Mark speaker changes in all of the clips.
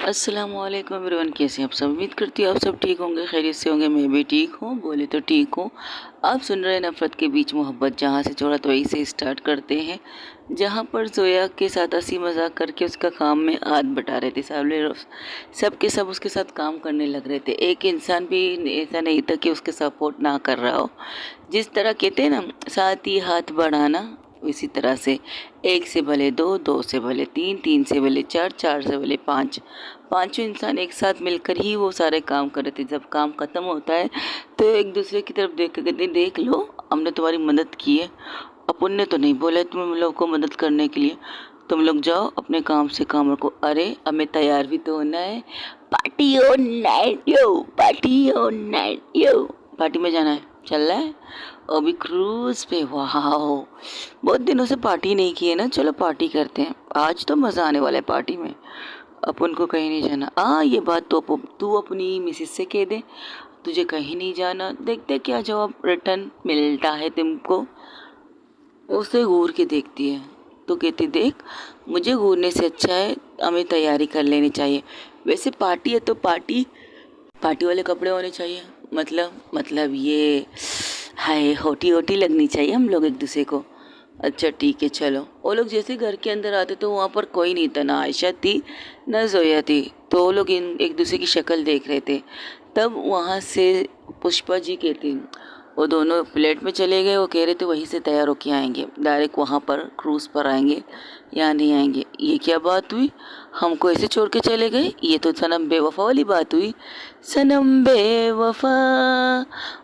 Speaker 1: अस्सलामुअलैकुम एवरीवन, कैसे हैं आप सब। उम्मीद करती हूँ आप सब ठीक होंगे, खैरियत से होंगे। मैं भी ठीक हूँ, बोले तो ठीक हूँ। आप सुन रहे हैं नफ़रत के बीच मोहब्बत, जहाँ से छोड़ा तो वहीं से स्टार्ट करते हैं। जहाँ पर जोया के साथ हंसी मजाक करके उसका काम में हाथ बटा रहे थे सब के सब उसके साथ काम करने लग रहे थे। एक इंसान भी ऐसा नहीं था कि उसके सपोर्ट ना कर रहा हो। जिस तरह कहते हैं ना, साथ ही हाथ बढ़ाना, इसी तरह से एक से भले दो, दो से भले तीन, तीन से भले चार, चार से भले पाँच, पांचों इंसान एक साथ मिलकर ही वो सारे काम कर रहे थे। जब काम ख़त्म होता है तो एक दूसरे की तरफ देख कर कहते, देख लो हमने तुम्हारी मदद की है। अपन ने तो नहीं बोला तुम लोग को मदद करने के लिए, तुम लोग जाओ अपने काम से काम रखो। अरे हमें तैयार भी तो होना है। Party on night yo, party on night yo, party में जाना है, चल रहा है अभी क्रूज पे। वाह, बहुत दिनों से पार्टी नहीं की है ना, चलो पार्टी करते हैं। आज तो मज़ा आने वाला है पार्टी में। अपन को कहीं नहीं जाना। हाँ, ये बात तो तू अपनी मिसेस से कह दे, तुझे कहीं नहीं जाना। देखते क्या जवाब रिटर्न मिलता है तुमको। उसे घूर के देखती है तो कहती, देख मुझे घूरने से अच्छा है हमें तैयारी कर लेनी चाहिए। वैसे पार्टी है तो पार्टी पार्टी वाले कपड़े होने चाहिए। मतलब ये हाय, होटी होटी लगनी चाहिए हम लोग एक दूसरे को। अच्छा ठीक है चलो। वो लोग जैसे घर के अंदर आते तो वहाँ पर कोई नहीं था, ना आयशा थी ना जोया थी। तो वो लोग एक दूसरे की शक्ल देख रहे थे। तब वहाँ से पुष्पा जी कहती, वो दोनों फ्लैट में चले गए। वो कह रहे थे वहीं से तैयार होके आएंगे, डायरेक्ट वहाँ पर क्रूज़ पर आएंगे, यहाँ नहीं आएंगे। ये क्या बात हुई, हमको ऐसे छोड़ के चले गए। ये तो सनम बेवफा वाली बात हुई। सनम बेवफा,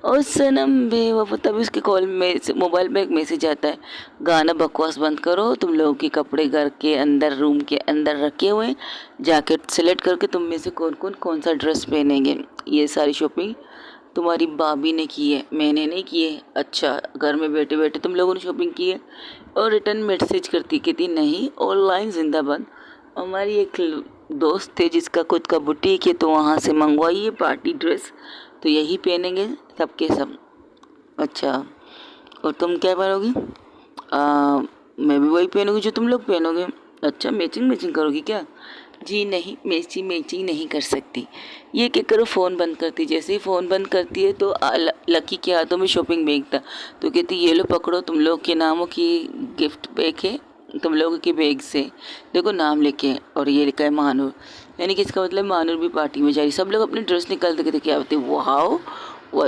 Speaker 1: ओ सनम बेवफा। तभी उसके कॉल में मोबाइल में एक मैसेज आता है, गाना बकवास बंद करो, तुम लोगों के कपड़े घर के अंदर रूम के अंदर रखे हुए हैं, जाके सेलेक्ट करके तुम में से कौन सा ड्रेस पहनेंगे। ये सारी शॉपिंग तुम्हारी भाभी ने की है, मैंने नहीं की है। अच्छा, घर में बैठे बैठे तुम लोगों ने शॉपिंग की है। और रिटर्न मैसेज करती, कहती नहीं ऑनलाइन जिंदाबाद। हमारी एक दोस्त थे जिसका खुद का बुटीक है, तो वहाँ से मंगवाइए पार्टी ड्रेस, तो यही पहनेंगे सबके सब। अच्छा, और तुम क्या पहनोगी? मैं भी वही पहनूंगी जो तुम लोग पहनोगे। अच्छा, मैचिंग मैचिंग करोगी क्या? जी नहीं, मैचिंग मैचिंग नहीं कर सकती। ये क्या करो, फ़ोन बंद करती। जैसे ही फ़ोन बंद करती है तो लकी के हाथों में शॉपिंग बैग था। तो कहती, ये लो पकड़ो, तुम लोग के नामों की गिफ्ट बैग है, तुम लोगों के बैग से देखो नाम लिखे। और ये लिखा है मानूर, यानी कि इसका मतलब मानूर भी पार्टी में जा रही। सब लोग अपनी ड्रेस निकालते कहते क्या होते, वाओ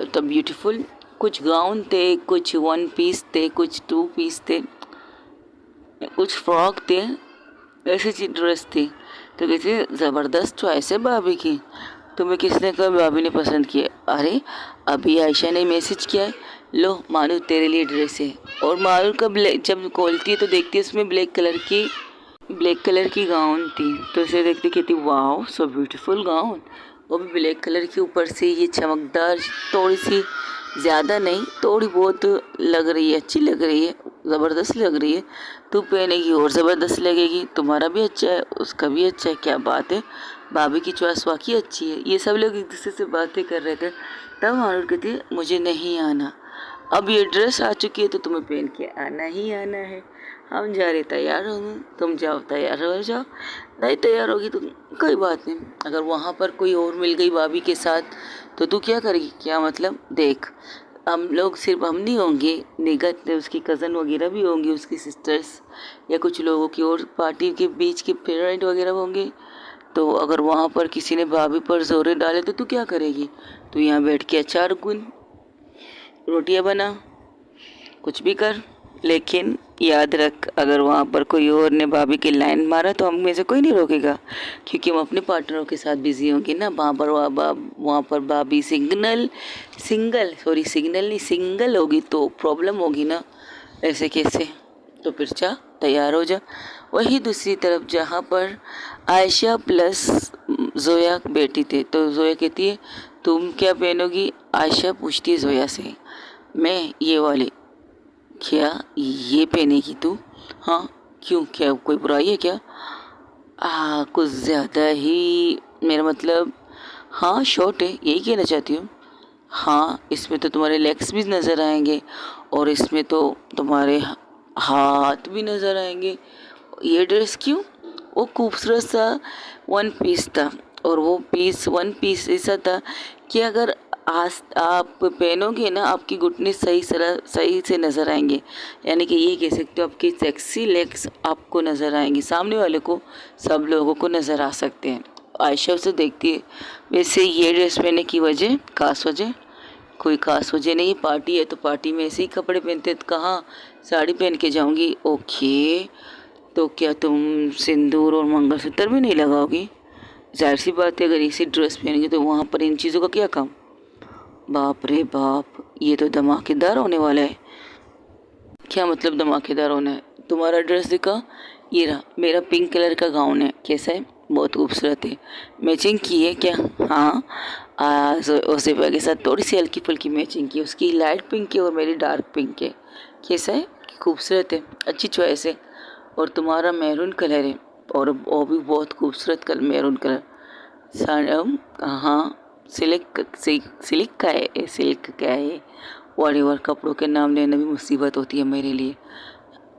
Speaker 1: तो ब्यूटीफुल। कुछ गाउन थे, कुछ वन पीस थे, कुछ टू पीस थे, कुछ फ्रॉक थे, ऐसी चीज ड्रेस थी। तो कहती, ज़बरदस्त चॉइस है भाभी की, तुम्हें किसने कहा भाभी ने पसंद किया? अरे अभी आयशा ने मैसेज किया है, लो मानू तेरे लिए ड्रेस है। और मानू का जब खोलती है तो देखती है उसमें ब्लैक कलर की गाउन थी। तो उसे देखती कहती, वाह सो ब्यूटीफुल गाउन, वो भी ब्लैक कलर के ऊपर से ये चमकदार, थोड़ी सी ज़्यादा नहीं, थोड़ी बहुत लग रही है, अच्छी लग रही है, ज़बरदस्त लग रही है। तू पहनेगी और ज़बरदस्त लगेगी, तुम्हारा भी अच्छा है उसका भी अच्छा है। क्या बात है, भाभी की चॉइस वाकई अच्छी है। ये सब लोग एक दूसरे से बातें कर रहे थे। तब मानूर कहती, मुझे नहीं आना, अब ये ड्रेस आ चुकी है तो तुम्हें पहन के आना ही आना है। हम जा रहे, तैयार होंगे, तुम जाओ तैयार हो जाओ। नहीं तैयार होगी तो कोई बात नहीं। अगर वहाँ पर कोई और मिल गई भाभी के साथ तो तू क्या करेगी? क्या मतलब, देख हम लोग सिर्फ हम नहीं होंगे, निगत उसकी कज़न वगैरह भी होंगी, उसकी सिस्टर्स या कुछ लोगों की और पार्टी के बीच के पेरेंट वगैरह होंगे। तो अगर वहाँ पर किसी ने भाभी पर जोरे डाले तो तू क्या करेगी? तू यहाँ बैठ के अचार गुन, रोटियां बना, कुछ भी कर, लेकिन याद रख अगर वहाँ पर कोई और ने भाभी की लाइन मारा तो हम में से कोई नहीं रोकेगा, क्योंकि हम अपने पार्टनरों के साथ बिजी होंगे ना। वहाँ पर भाभी सिग्नल नहीं सिंगल होगी तो प्रॉब्लम होगी ना, ऐसे कैसे। तो फिर जा तैयार हो जा। वही दूसरी तरफ जहाँ पर आयशा प्लस जोया बैठी थे, तो जोया कहती है तुम क्या पहनोगी? आयशा पूछती है जोया से, मैं ये वाली। क्या ये पहनेगी तू? हाँ क्यों, क्या कोई बुराई है क्या? कुछ ज़्यादा ही, मेरा मतलब हाँ शॉर्ट है, यही कहना चाहती हूँ। हाँ, इसमें तो तुम्हारे लेग्स भी नज़र आएंगे और इसमें तो तुम्हारे हाथ भी नज़र आएंगे। ये ड्रेस क्यों? वो खूबसूरत सा वन पीस था, और वो पीस वन पीस ऐसा था कि अगर आज आप पहनोगे ना, आपकी घुटने सही से नज़र आएंगे। यानी कि ये कह सकते हो आपकी सेक्सी लेग्स आपको नज़र आएंगी, सामने वाले को, सब लोगों को नज़र आ सकते हैं। आयशा उसे देखती है। वैसे ये ड्रेस पहनने की वजह, खास वजह कोई खास वजह नहीं, पार्टी है तो पार्टी में ऐसे ही कपड़े पहनते, तो कहाँ साड़ी पहन के जाऊंगी। ओके, तो क्या तुम सिंदूर और मंगलसूत्र भी नहीं लगाओगी? जाहिर सी बात है, अगर इसी ड्रेस पहनेंगे तो वहाँ पर इन चीज़ों का क्या काम। बाप रे बाप, ये तो धमाकेदार होने वाला है। क्या मतलब धमाकेदार होना है? तुम्हारा ड्रेस दिखा, ये रहा मेरा पिंक कलर का गाउन है, कैसा है? बहुत खूबसूरत है। मैचिंग की है क्या? हाँ, ओसेफा के साथ थोड़ी सी हल्की फुल्की मैचिंग की, उसकी लाइट पिंक है और मेरी डार्क पिंक है। कैसा है? खूबसूरत है, अच्छी चॉइस है। और तुम्हारा मैरून कलर है, और वो भी बहुत खूबसूरत कलर, मैरून कलर। हाँ, सिल्क का है, सिल्क का है। वॉलीवर कपड़ों के नाम लेना भी मुसीबत होती है मेरे लिए।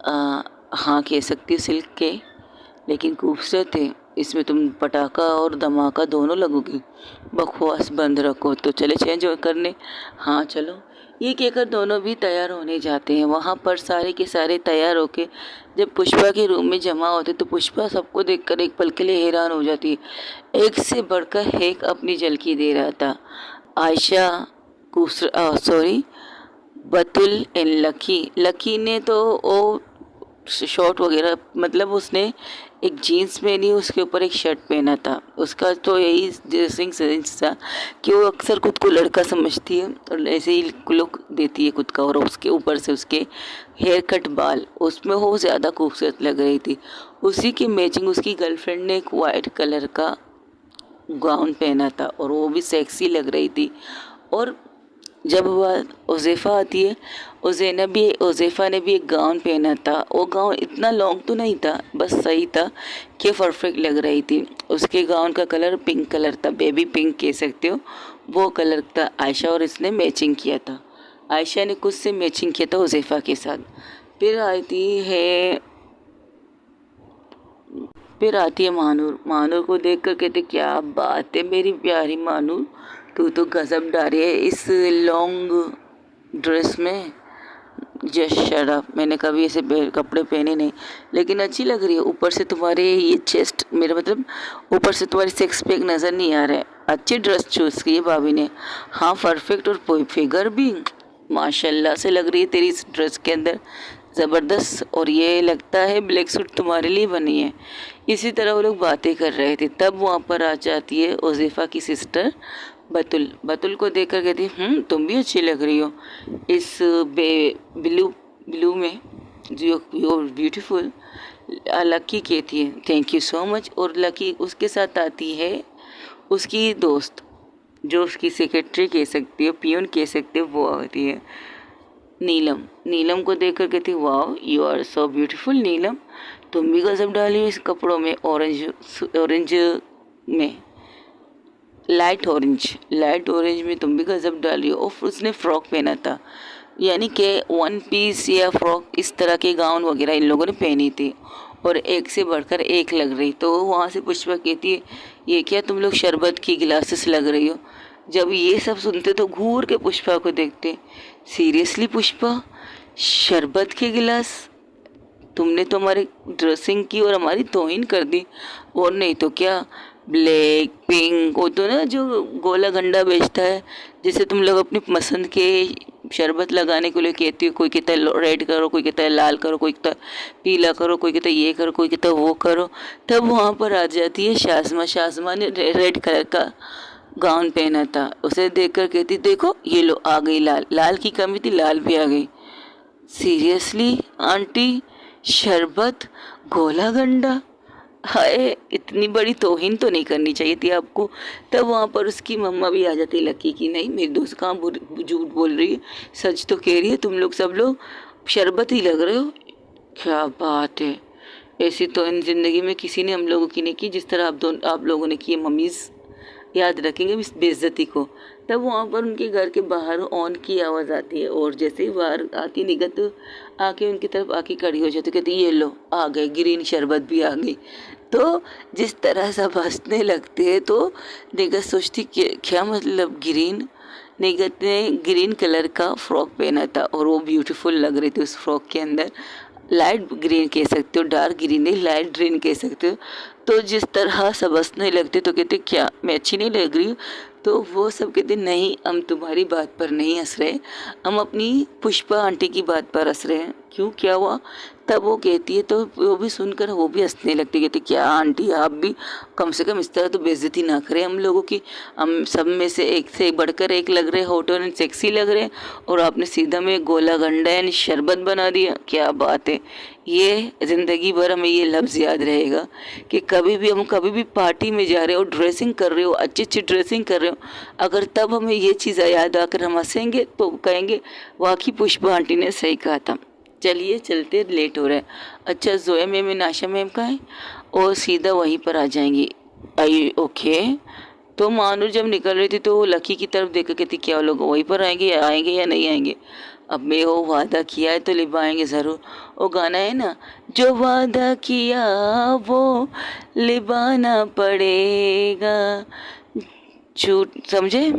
Speaker 1: हाँ, कह सकती हूँ सिल्क के, लेकिन खूबसूरत है। इसमें तुम पटाखा और धमाका दोनों लगोगी। बकवास बंद रखो, तो चले चेंज करने। हाँ चलो, ये कहकर दोनों भी तैयार होने जाते हैं। वहाँ पर सारे के सारे तैयार होके जब पुष्पा के रूम में जमा होते तो पुष्पा सबको देखकर एक पल के लिए हैरान हो जाती है। एक से बढ़कर एक अपनी झलकी दे रहा था। Ayesha, sorry, Batul and lucky ने तो वो शॉर्ट वगैरह, मतलब उसने एक जीन्स पहनी, उसके ऊपर एक शर्ट पहना था। उसका तो यही ड्रेसिंग सेंस था कि वो अक्सर खुद को लड़का समझती है और ऐसे ही लुक देती है खुद का। और उसके ऊपर से उसके हेयर कट बाल, उसमें वो ज़्यादा खूबसूरत लग रही थी। उसी की मैचिंग उसकी गर्लफ्रेंड ने एक वाइट कलर का गाउन पहना था और वो भी सेक्सी लग रही थी। और जब वह उज़ैफ़ा आती है, उज़ैफ़ा ने भी एक गाउन पहना था। वो गाउन इतना लॉन्ग तो नहीं था, बस सही था कि परफेक्ट लग रही थी। उसके गाउन का कलर पिंक कलर था, बेबी पिंक कह सकते हो, वो कलर था। आयशा और इसने मैचिंग किया था। आयशा ने खुद से मैचिंग किया था उज़ैफ़ा के साथ। फिर आती है महानूर को देख कर कहते, क्या बात है मेरी प्यारी महानूर, तू तो गजब डाली है इस लॉन्ग ड्रेस में। जस्ट शट अप, मैंने कभी ऐसे कपड़े पहने नहीं, लेकिन अच्छी लग रही है। ऊपर से तुम्हारे ये चेस्ट, मेरा मतलब ऊपर से तुम्हारी सिक्स पैक नज़र नहीं आ रहा है। अच्छी ड्रेस चूज़ की है भाभी ने। हाँ, परफेक्ट, और फिगर भी माशाल्लाह से लग रही है तेरी इस ड्रेस के अंदर, ज़बरदस्त। और ये लगता है ब्लैक सूट तुम्हारे लिए बनी है। इसी तरह वो लोग बातें कर रहे थे, तब वहाँ पर आ जाती है उज़ैफ़ा की सिस्टर बतुल को देखकर कहती, तुम भी अच्छी लग रही हो इस ब्लू में, जो यूर ब्यूटीफुल। लकी कहती है, थैंक यू सो मच। और लकी, उसके साथ आती है उसकी दोस्त, जो उसकी सेक्रेटरी कह सकती हो, पियून कह सकते हो, वो आती है नीलम को देखकर कहती, वाह यू आर सो ब्यूटीफुल नीलम, तुम भी गजब डाली हो इस कपड़ों में, ऑरेंज में, लाइट ऑरेंज में तुम भी गजब डाली हो। और उसने फ्रॉक पहना था, यानी कि वन पीस या फ्रॉक, इस तरह के गाउन वगैरह इन लोगों ने पहनी थी, और एक से बढ़कर एक लग रही। तो वहाँ से पुष्पा कहती है, ये क्या तुम लोग शरबत की गिलासेस लग रही हो। जब ये सब सुनते तो घूर के पुष्पा को देखते, सीरियसली पुष्पा, शरबत के गिलास? तुमने तो हमारी ड्रेसिंग की और हमारी तौहीन कर दी। और नहीं तो क्या, ब्लैक पिंक, वो तो ना जो गोला गंडा बेचता है, जिसे तुम लोग अपनी पसंद के शरबत लगाने के लिए कहती हो। कोई कहता है रेड करो, कोई कहता है लाल करो, कोई कहता है पीला करो, कोई कहता है ये करो, कोई कहता है वो करो। तब वहाँ पर आ जाती है शाज़मा ने रेड कलर का गाउन पहना था। उसे देखकर कहती, देखो ये लो आ गई लाल की कमी थी, लाल भी आ गई। सीरियसली आंटी, शरबत, गोला गंडा, हाय, इतनी बड़ी तौहीन तो नहीं करनी चाहिए थी आपको। तब वहाँ पर उसकी मम्मा भी आ जाती लकी की, नहीं मेरी दोस्त कहाँ झूठ बोल रही है, सच तो कह रही है, तुम लोग सब लोग शरबत ही लग रहे हो। क्या बात है, ऐसी तो इन ज़िंदगी में किसी ने हम लोगों की नहीं की जिस तरह आप लोगों ने की है। मम्मीज़ याद रखेंगे इस बेइज्जती को। तब वहाँ पर उनके घर के बाहर ऑन की आवाज़ आती है, और जैसे ही बाहर आती निगत आके उनकी तरफ आके खड़ी हो जाती, कहती ये लो आ गए, ग्रीन शरबत भी आ गई। तो जिस तरह सब हंसने लगते हैं तो निगत सोचती क्या मतलब ग्रीन। निगत ने ग्रीन कलर का फ्रॉक पहना था और वो ब्यूटीफुल लग रही थी उस फ्रॉक के अंदर। लाइट ग्रीन कह सकते हो, डार्क ग्रीन नहीं, लाइट ग्रीन कह सकते हो। तो जिस तरह सब हंसने लगते तो कहते क्या मैं अच्छी नहीं लग रही हूँ? तो वो सब कहते नहीं, हम तुम्हारी बात पर नहीं हंस रहे, हम अपनी पुष्पा आंटी की बात पर हंस रहे हैं। क्यों, क्या हुआ? तब वो कहती है तो वो भी सुनकर वो भी हंसने लगती, कहती क्या आंटी आप भी कम से कम इस तरह तो बेइज्जती ना करें हम लोगों की। हम सब में से बढ़कर एक लग रहे, हॉट एंड सेक्सी लग रहे, और आपने सीधा में गोला गंडा यानी शरबत बना दिया। क्या बात है! ये ज़िंदगी भर हमें ये लफ्ज़ याद रहेगा कि कभी भी पार्टी में जा रहे हो, ड्रेसिंग कर रहे हो, अच्छी अच्छी ड्रेसिंग कर रहे हो, अगर तब हमें ये चीज़ याद आकर हम हंसेंगे तो कहेंगे वाकई पुष्पा आंटी ने सही कहा था। चलिए चलते, लेट हो रहा है। अच्छा जोया मैम नाशा मैम का है और सीधा वहीं पर आ जाएंगी। आई ओके। तो मानूर जब निकल रही थी तो वो लकी की तरफ देख कर कहती क्या वो लोग वहीं पर आएंगे या नहीं आएंगे? अब मैं वो वादा किया है तो निभाएंगे ज़रूर। वो गाना है ना, जो वादा किया वो निभाना पड़ेगा, झूठ समझे।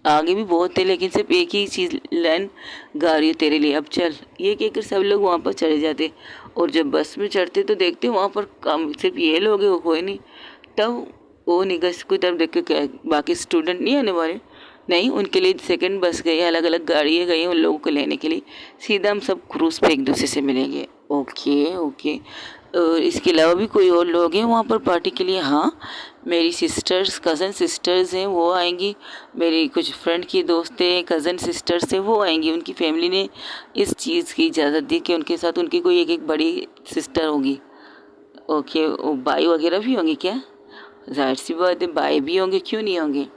Speaker 1: आगे भी बहुत थे लेकिन सिर्फ एक ही चीज़ लाइन गा रही है तेरे लिए, अब चल। ये कहकर सब लोग वहाँ पर चले जाते और जब बस में चढ़ते तो देखते वहाँ पर काम सिर्फ ये लोग हैं, वो कोई नहीं। तब वो निगह की तरफ देख के क्या बाकी स्टूडेंट नहीं आने वाले? नहीं, उनके लिए सेकंड बस गई है, अलग अलग गाड़ियाँ गई हैं उन लोगों को लेने के लिए। सीधा हम सब क्रूज़ पे एक दूसरे से मिलेंगे। Okay okay. इसके अलावा भी कोई और लोग हैं वहाँ पर पार्टी के लिए? हाँ, मेरी सिस्टर्स, कज़न सिस्टर्स हैं, वो आएंगी। मेरी कुछ फ्रेंड की दोस्तें, कज़न सिस्टर्स हैं, वो आएंगी। उनकी फैमिली ने इस चीज़ की इजाज़त दी कि उनके साथ उनकी कोई एक एक बड़ी सिस्टर होगी। ओके, वो भाई वगैरह भी होंगे क्या? ज़ाहिर सी बात है, भाई भी होंगे, क्यों नहीं होंगे।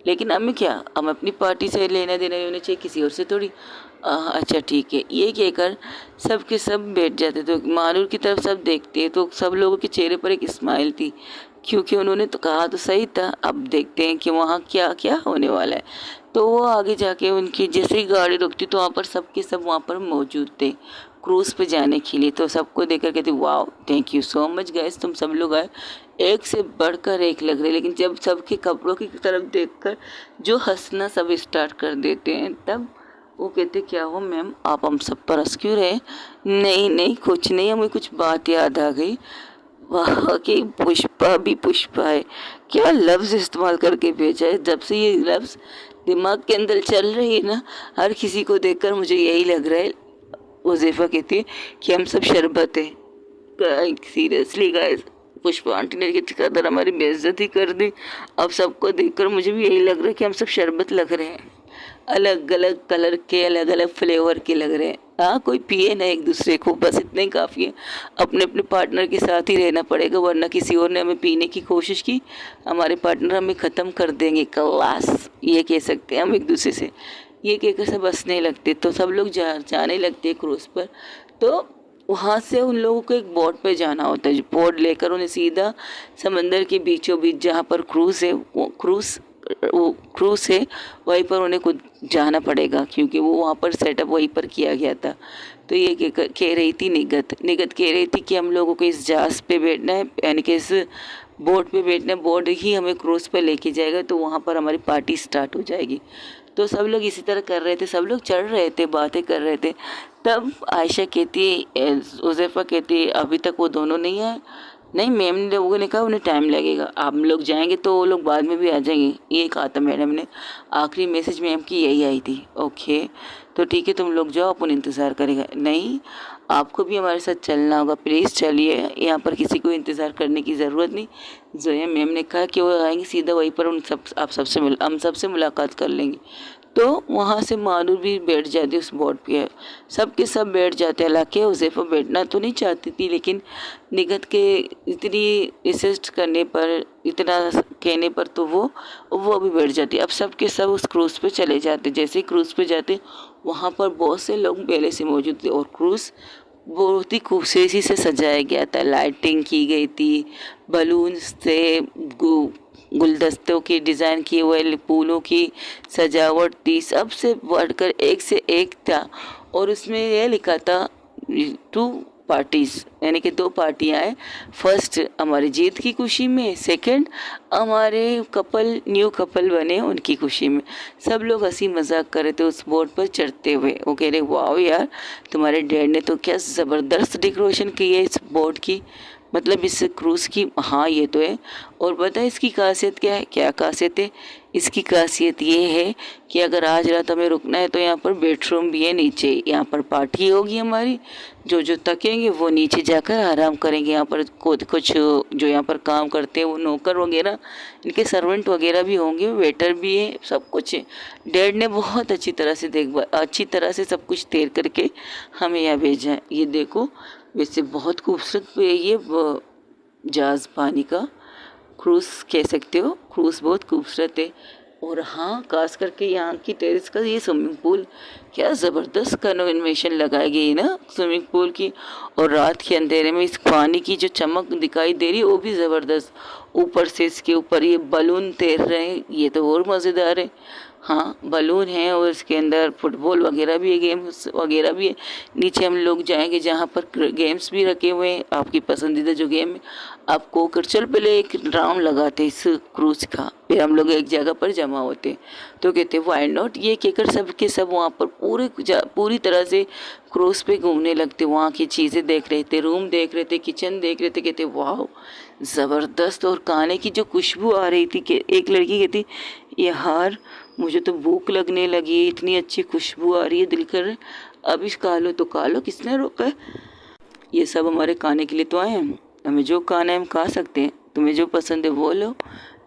Speaker 1: लेकिन हमें क्या, हम अपनी पार्टी से लेना देना होना चाहिए, किसी और से थोड़ी। अच्छा ठीक है, ये कहकर सब के सब बैठ जाते। तो मानूर की तरफ सब देखते तो सब लोगों के चेहरे पर एक स्माइल थी, क्योंकि उन्होंने तो कहा तो सही था। अब देखते हैं कि वहाँ क्या क्या होने वाला है। तो वो आगे जाके उनकी जैसे ही गाड़ी रुकती तो वहाँ पर सब के सब वहाँ पर मौजूद थे क्रूज़ पे जाने के लिए। तो सबको देखकर कहते वाह, thank you so much guys, तुम सब लोग आए, एक से बढ़कर एक लग रहे। लेकिन जब सबके कपड़ों की तरफ देखकर जो हंसना सब स्टार्ट कर देते हैं, तब वो कहते क्या हो मैम, आप हम सब पर हंस क्यों रहे? नहीं नहीं कुछ नहीं, हमें कुछ बात याद आ गई। वाह कि पुष्पा भी पुष्पा है, क्या लफ्ज़ इस्तेमाल करके भेजा है। जब से ये लफ्ज़ दिमाग के अंदर चल रही है ना, हर किसी को देखकर मुझे यही लग रहा है। उज़ैफ़ा कहती है कि हम सब शरबत है। सीरियसली गाइस, पुष्पा आंटी ने कितनी कदर हमारी बेइज्जती कर दी। अब सबको देखकर मुझे भी यही लग रहा है कि हम सब शरबत लग रहे हैं, अलग अलग कलर के, अलग अलग फ्लेवर के लग रहे हैं। हाँ, कोई पिए ना एक दूसरे को, बस इतना ही काफ़ी है। अपने अपने पार्टनर के साथ ही रहना पड़ेगा, वरना किसी और ने हमें पीने की कोशिश की, हमारे पार्टनर हमें ख़त्म कर देंगे क्लास, ये कह सकते हैं हम एक दूसरे से। ये कहकर सब हंसने लगते तो सब लोग जाने लगते क्रूज़ पर। तो वहाँ से उन लोगों को एक बोट पे जाना होता है, बोट लेकर उन्हें सीधा समंदर के बीचों बीच जहाँ पर क्रूज़ है वहीं पर उन्हें खुद जाना पड़ेगा, क्योंकि वो वहाँ पर सेटअप वहीं पर किया गया था। तो ये कह रही थी निगत कह रही थी कि हम लोगों को इस जहाज़ पे बैठना है, यानी कि इस बोट पे बैठना है, बोट ही हमें क्रूज़ पे लेके जाएगा, तो वहाँ पर हमारी पार्टी स्टार्ट हो जाएगी। तो सब लोग इसी तरह कर रहे थे, सब लोग चढ़ रहे थे, बातें कर रहे थे। तब आयशा कहती, उज़ैफ़ा कहती अभी तक वो दोनों नहीं आए। नहीं, मैम ने लोगों ने कहा उन्हें टाइम लगेगा, हम लोग जाएंगे तो वो लोग बाद में भी आ जाएंगे, ये कहा था मैडम ने। आखिरी मैसेज मैम की यही आई थी। ओके, तो ठीक है तुम लोग जाओ, अपन इंतज़ार करेगा। नहीं, आपको भी हमारे साथ चलना होगा, प्लीज़ चलिए, यहाँ पर किसी को इंतज़ार करने की ज़रूरत नहीं। जोया मैम ने कहा कि वो आएंगे सीधा वहीं पर, हम सबसे मुलाकात कर लेंगे। तो वहाँ से मानूर भी बैठ जाती उस बोर्ड पे, सब के सब बैठ जाते। हालांकि उज़ैफ़ा बैठना तो नहीं चाहती थी, लेकिन निगत के इतनी इंसिस्ट करने पर, इतना कहने पर तो वो भी बैठ जाती। अब सब के सब उस क्रूज़ पे चले जाते। जैसे ही क्रूज़ पे जाते वहाँ पर बहुत से लोग पहले से मौजूद थे और क्रूज़ बहुत ही खूबसूरती से सजाया गया था, लाइटिंग की गई थी, बलून्स से, गुलदस्तों की डिज़ाइन किए हुए, फूलों की सजावट थी, सबसे बढ़कर एक से एक था। और उसमें यह लिखा था टू पार्टीज, यानी कि 2 पार्टियां हैं। फर्स्ट हमारी जीत की खुशी में, सेकंड हमारे न्यू कपल बने उनकी खुशी में। सब लोग हंसी मजाक कर रहे थे उस बोट पर चढ़ते हुए। वो कह रहे वाह यार, तुम्हारे डैड ने तो क्या ज़बरदस्त डेकोरेशन की है इस बोट की, मतलब इस क्रूज़ की। हाँ ये तो है। और पता है इसकी खासियत क्या है? क्या खासियत है इसकी? खासियत ये है कि अगर आज रात हमें रुकना है तो यहाँ पर बेडरूम भी है नीचे। यहाँ पर पार्टी होगी हमारी, जो थकेंगे वो नीचे जाकर आराम करेंगे। यहाँ पर कुछ जो यहाँ पर काम करते हैं वो नौकर वगैरह, इनके सर्वेंट वगैरह भी होंगे, वेटर भी है, सब कुछ है। डैड ने बहुत अच्छी तरह से सब कुछ तैयार करके हमें यहाँ भेजा है। ये देखो, वैसे बहुत खूबसूरत है ये जहाज़, पानी का क्रूज़ कह सकते हो। क्रूज़ बहुत खूबसूरत है। और हाँ, खास करके यहाँ की टेरेस का ये स्विमिंग पूल, क्या ज़बरदस्त कन्वेंशन लगाई गई है ना स्विमिंग पूल की। और रात के अंधेरे में इस पानी की जो चमक दिखाई दे रही है वो भी ज़बरदस्त। ऊपर से इसके ऊपर ये बलून तैर रहे हैं, ये तो और मज़ेदार है। हाँ, बलून है और इसके अंदर फुटबॉल वगैरह भी है, गेम्स वगैरह भी है। नीचे हम लोग जाएंगे जहाँ पर गेम्स भी रखे हुए हैं, आपकी पसंदीदा जो गेम है आपको कर। चल पहले एक राउंड लगाते इस क्रूज़ का, फिर हम लोग एक जगह पर जमा होते। तो कहते व्हाई नॉट, ये कहकर सब के सब वहाँ पर पूरी तरह से क्रूज़ पे घूमने लगते। वहाँ की चीज़ें देख रहे थे, रूम देख रहे थे, किचन देख रहे थे। कहते वाह ज़बरदस्त। और खाने की जो खुशबू आ रही थी कि एक लड़की कहती यार मुझे तो भूख लगने लगी, इतनी अच्छी खुशबू आ रही है, दिल कर रहा है अब इस खा लो। तो खा लो, किसने रोका है? ये सब हमारे खाने के लिए तो आए हैं, हमें जो खाना है हम खा सकते हैं। तुम्हें जो पसंद है वो लो,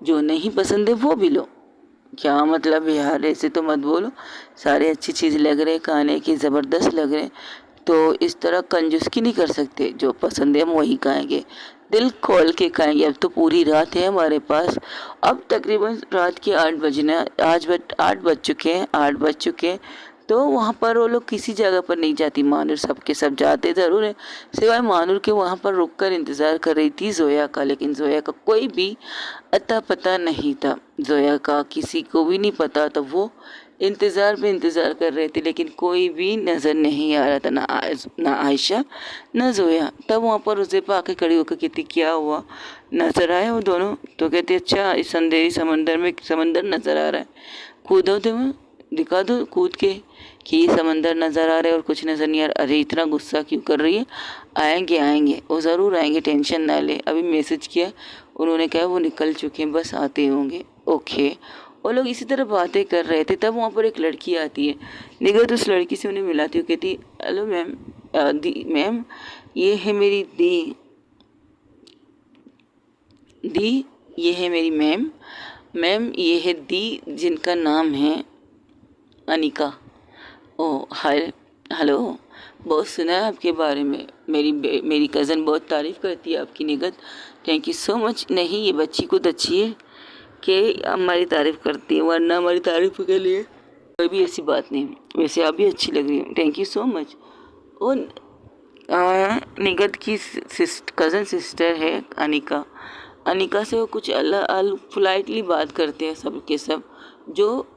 Speaker 1: जो नहीं पसंद है वो भी लो। क्या मतलब यार, ऐसे तो मत बोलो, सारे अच्छी चीज़ लग रहे खाने की, ज़बरदस्त लग रहे, तो इस तरह कंजूसकी नहीं कर सकते। जो पसंद है हम वही खाएंगे, दिल खोल के खाएंगे। अब तो पूरी रात है हमारे पास, अब तकरीबन रात के 8 बजना, आज 8 बज चुके हैं, 8 बज चुके हैं। तो वहाँ पर वो लोग किसी जगह पर नहीं जाती, मानूर सब के सब जाते ज़रूर है, सिवाय मानूर के वहाँ पर रुक कर इंतज़ार कर रही थी जोया का। लेकिन जोया का कोई भी अता पता नहीं था, जोया का किसी को भी नहीं पता था। वो इंतज़ार पे इंतज़ार कर रहे थे लेकिन कोई भी नज़र नहीं आ रहा था, ना आयशा ना जोया। तब वहाँ पर उसे पे आके खड़ी होकर कहती क्या हुआ, नज़र आए वो दोनों? तो कहते अच्छा इस अंधेरी समंदर में समंदर नज़र आ रहा है, कूदो तुम, दिखा दो कूद के कि समंदर नज़र आ रहा है और कुछ नज़र नहीं आ रहा। अरे इतना गुस्सा क्यों कर रही है, आएंगे वो ज़रूर आएंगे, टेंशन ना ले। अभी मैसेज किया, उन्होंने कहा वो निकल चुके हैं, बस आते होंगे। ओके। वो लोग इसी तरह बातें कर रहे थे, तब वहाँ पर एक लड़की आती है। निगत उस लड़की से उन्हें मिलाती हुई कहती हेलो मैम, दी मैम ये है मेरी दी ये है मेरी मैम ये है दी, जिनका नाम है अनिका। ओह हाय, हेलो, बहुत सुना है आपके बारे में, मेरी कज़न बहुत तारीफ़ करती है आपकी निगत, थैंक यू सो मच। नहीं, ये बच्ची खुद अच्छी है कि हमारी तारीफ़ करती है, वरना हमारी तारीफ़ के लिए कोई भी ऐसी बात नहीं। वैसे आप भी अच्छी लग रही हो, थैंक यू सो मच। और निगत की कज़न सिस्टर है अनिका। अनिका से वो कुछ अलग पोलाइटली बात करते हैं सब के सब। जो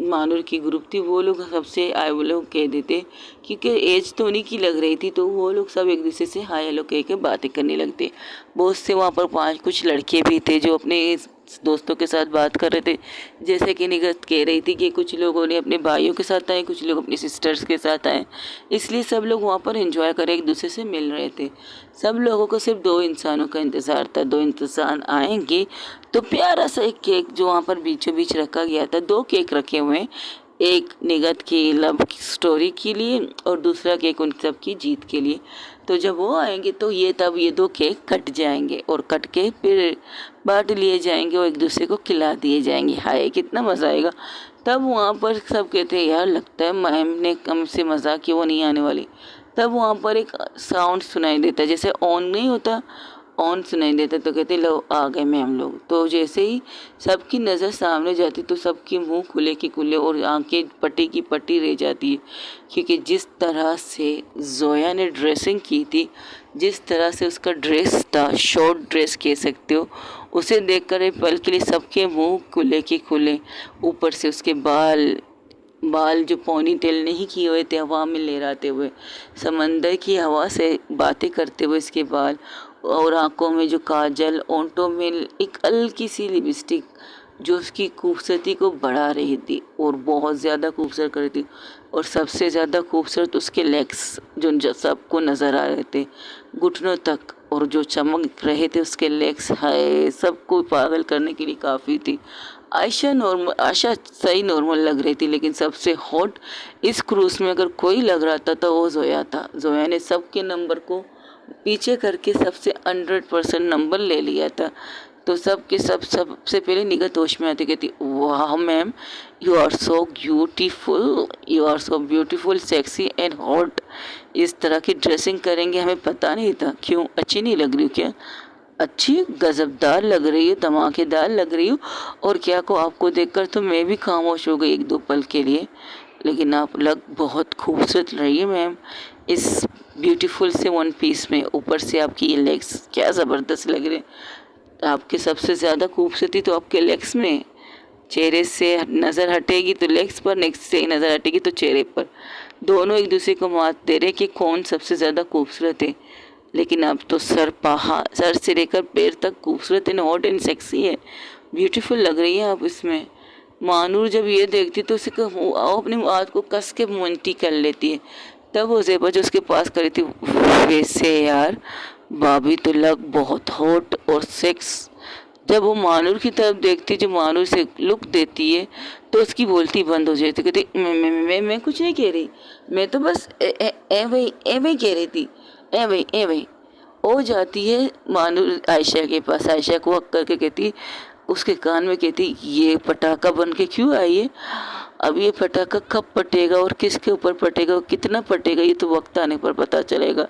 Speaker 1: मानूर की ग्रुप थी वो लोग सबसे आए वो लोग कह देते, क्योंकि एज तो उन्हीं की लग रही थी, तो वो लोग सब एक दूसरे से हाय हेलो कह के बातें करने लगते। बहुत से वहाँ पर कुछ लड़के भी थे जो अपने दोस्तों के साथ बात कर रहे थे। जैसे कि निगत कह रही थी कि कुछ लोगों ने अपने भाइयों के साथ आए, कुछ लोग अपनी सिस्टर्स के साथ आए, इसलिए सब लोग वहाँ पर एंजॉय कर एक दूसरे से मिल रहे थे। सब लोगों को सिर्फ 2 इंसानों का इंतज़ार था, 2 इंसान आएंगे तो प्यारा सा एक केक जो वहाँ पर बीचों बीच रखा गया था। 2 केक रखे हुए हैं, एक निगत की लव स्टोरी के लिए और दूसरा केक उन सब की जीत के लिए। तो जब वो आएंगे तो तब ये 2 केक कट जाएंगे और कट के फिर बांट लिए जाएंगे और एक दूसरे को खिला दिए जाएंगे। हाय कितना मज़ा आएगा। तब वहाँ पर सब कहते हैं यार लगता है मैम ने हमसे मजाक किया, वो नहीं आने वाली। तब वहाँ पर एक साउंड सुनाई देता है, जैसे ऑन नहीं होता, ऑन सुनाई देता, तो कहते लो आ गए मैम लोग। तो जैसे ही सबकी नज़र सामने जाती तो सबके मुंह खुले के खुले और आंखें पट्टी की पट्टी रह जाती है, क्योंकि जिस तरह से जोया ने ड्रेसिंग की थी, जिस तरह से उसका ड्रेस था, शॉर्ट ड्रेस कह सकते हो, उसे देखकर एक पल के लिए सबके मुंह खुले के खुले। ऊपर से उसके बाल बाल जो पोनी टेल नहीं किए हुए थे हवा में लहराते हुए, समंदर की हवा से बातें करते हुए इसके बाल, और आंखों में जो काजल, ओंठों में एक हल्की सी लिपस्टिक जो उसकी खूबसूरती को बढ़ा रही थी और बहुत ज़्यादा खूबसूरत कर रही थी। और सबसे ज़्यादा खूबसूरत उसके लेग्स जो सबको नज़र आ रहे थे घुटनों तक, और जो चमक रहे थे उसके लेग्स, हाय, सबको पागल करने के लिए काफ़ी थी। आशा सही नॉर्मल लग रही थी, लेकिन सबसे हॉट इस क्रूज़ में अगर कोई लग रहा था तो वो जोया था। जोया ने सबके नंबर को पीछे करके सबसे 100% नंबर ले लिया था। तो सबसे पहले निगत होश में आती, कहती वाह ma'am, you are so beautiful, you are so beautiful, sexy and hot. इस तरह की ड्रेसिंग करेंगे हमें पता नहीं था। क्यों, अच्छी नहीं लग रही हूँ क्या? अच्छी, गजबदार लग रही है, धमाकेदार लग रही हूँ। और क्या को आपको देखकर तो मैं भी खामोश हो गई एक दो पल के लिए, लेकिन आप लग बहुत खूबसूरत रही है मैम इस ब्यूटीफुल से वन पीस में। ऊपर से आपकी ये लेग्स क्या ज़बरदस्त लग रहे हैं। आपके सबसे ज़्यादा खूबसूरती तो आपके लेग्स में। चेहरे से नज़र हटेगी तो लेग्स पर, नेक्स्ट से नज़र हटेगी तो चेहरे पर। दोनों एक दूसरे को मात दे रहे कि कौन सबसे ज़्यादा खूबसूरत है। लेकिन अब तो सर से लेकर पैर तक खूबसूरत एंड हॉट एंड सेक्सी है, ब्यूटीफुल लग रही है आप इसमें। मानूर जब ये देखती तो उसे अपने हाथ को कस के मुंटी कर लेती है। तब वो ज़ेबा जो उसके पास करी थी, वैसे यार भाभी तो लग बहुत हॉट और सेक्स। जब वो मानूर की तरफ देखती, जो मानूर से लुक देती है, तो उसकी बोलती बंद हो जाती। कहती मैं कुछ नहीं कह रही, मैं तो बस ए भाई कह रही थी, ए भाई हो जाती है मानूर आयशा के पास। आयशा को हक करके कहती, उसके कान में कहती, ये पटाखा बन के क्यों आई है? अब ये पटाखा कब फटेगा और किसके ऊपर फटेगा और कितना फटेगा ये तो वक्त आने पर पता चलेगा।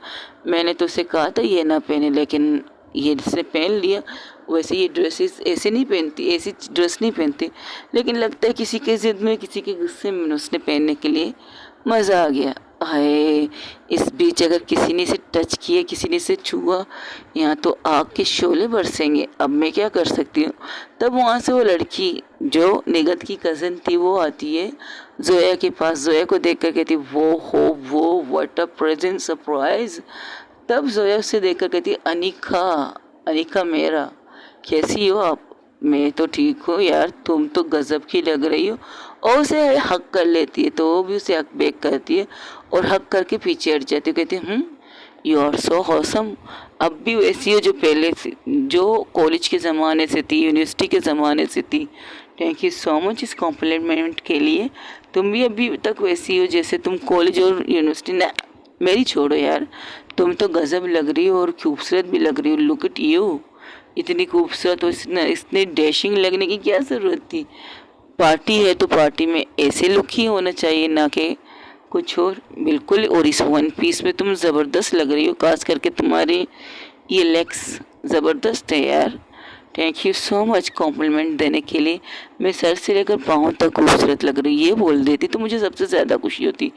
Speaker 1: मैंने तो उसे कहा था ये ना पहने, लेकिन ये जिसने पहन लिया। वैसे ये ड्रेसेस ऐसे नहीं पहनती, ऐसी ड्रेस नहीं पहनती, लेकिन लगता है किसी के ज़िद में, किसी के गुस्से में उसने पहनने के लिए मज़ा आ गया। हाय, इस बीच अगर किसी ने इसे टच किया, किसी ने इसे छुआ, यहाँ तो आग के शोले बरसेंगे। अब मैं क्या कर सकती हूँ? तब वहाँ से वो लड़की जो निगत की कज़न थी वो आती है जोया के पास। जोया को देख कर कहती, वो व्हाट अ प्रेजेंट सरप्राइज। तब जोया उसे देख कर कहती, अनिका, अनिका मेरा, कैसी हो आप? मैं तो ठीक हूँ यार, तुम तो गजब की लग रही हो। और उसे हक कर लेती है, तो वो भी उसे हक बैक करती है और हक करके पीछे हट जाती है। कहती है यू आर सो हॉसम। अब भी वैसी हो जो पहले से, जो कॉलेज के ज़माने से थी, यूनिवर्सिटी के ज़माने से थी। थैंक यू सो मच इस कॉम्प्लीमेंट के लिए। तुम भी अभी तक वैसी हो जैसे तुम कॉलेज और यूनिवर्सिटी ना। मेरी छोड़ो यार, तुम तो गजब लग रही हो और खूबसूरत भी लग रही हो। लुक एट यू, इतनी खूबसूरत और इतने डैशिंग लगने की क्या ज़रूरत थी? पार्टी है तो पार्टी में ऐसे लुक ही होना चाहिए, ना कि कुछ और। बिल्कुल, और इस वन पीस में तुम ज़बरदस्त लग रही हो, खास करके तुम्हारे ये लेग्स ज़बरदस्त है यार। Thank you so much compliment देने के लिए। मैं सर से लेकर पाँव तक खूबसूरत लग रही, ये बोल देती तो मुझे सबसे ज़्यादा खुशी होती।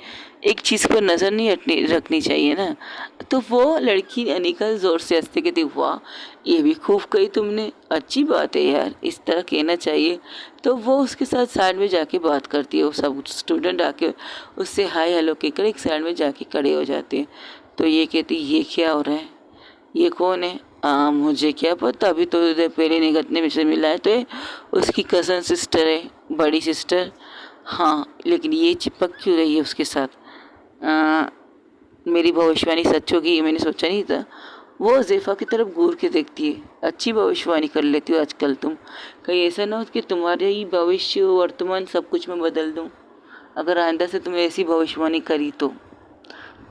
Speaker 1: एक चीज़ पर नज़र नहीं रखनी चाहिए ना। तो वो लड़की अनिका ज़ोर से हंसते कहती, वाह ये भी खूब कही तुमने, अच्छी बात है यार, इस तरह कहना चाहिए। तो वो उसके साथ साइड में जाके बात करती है। वो सब स्टूडेंट आके उससे हाय हेलो कहकर एक साइड में जाके खड़े हो जाते हैं। तो ये कहती, ये क्या हो रहा है, ये कौन है? मुझे क्या पता, अभी तो पहले निगत ने मुझसे मिला है, तो ये उसकी कज़न सिस्टर है, बड़ी सिस्टर। हाँ, लेकिन ये चिपक क्यों रही है उसके साथ? मेरी भविष्यवाणी सच होगी ये मैंने सोचा नहीं था। वो ज़ेफ़ा की तरफ घूर के देखती है। अच्छी भविष्यवाणी कर लेती हो आजकल तुम, कहीं ऐसा ना हो कि तुम्हारे ही भविष्य वर्तमान सब कुछ मैं बदल दूँ। अगर आइंदा से तुमने ऐसी भविष्यवाणी करी तो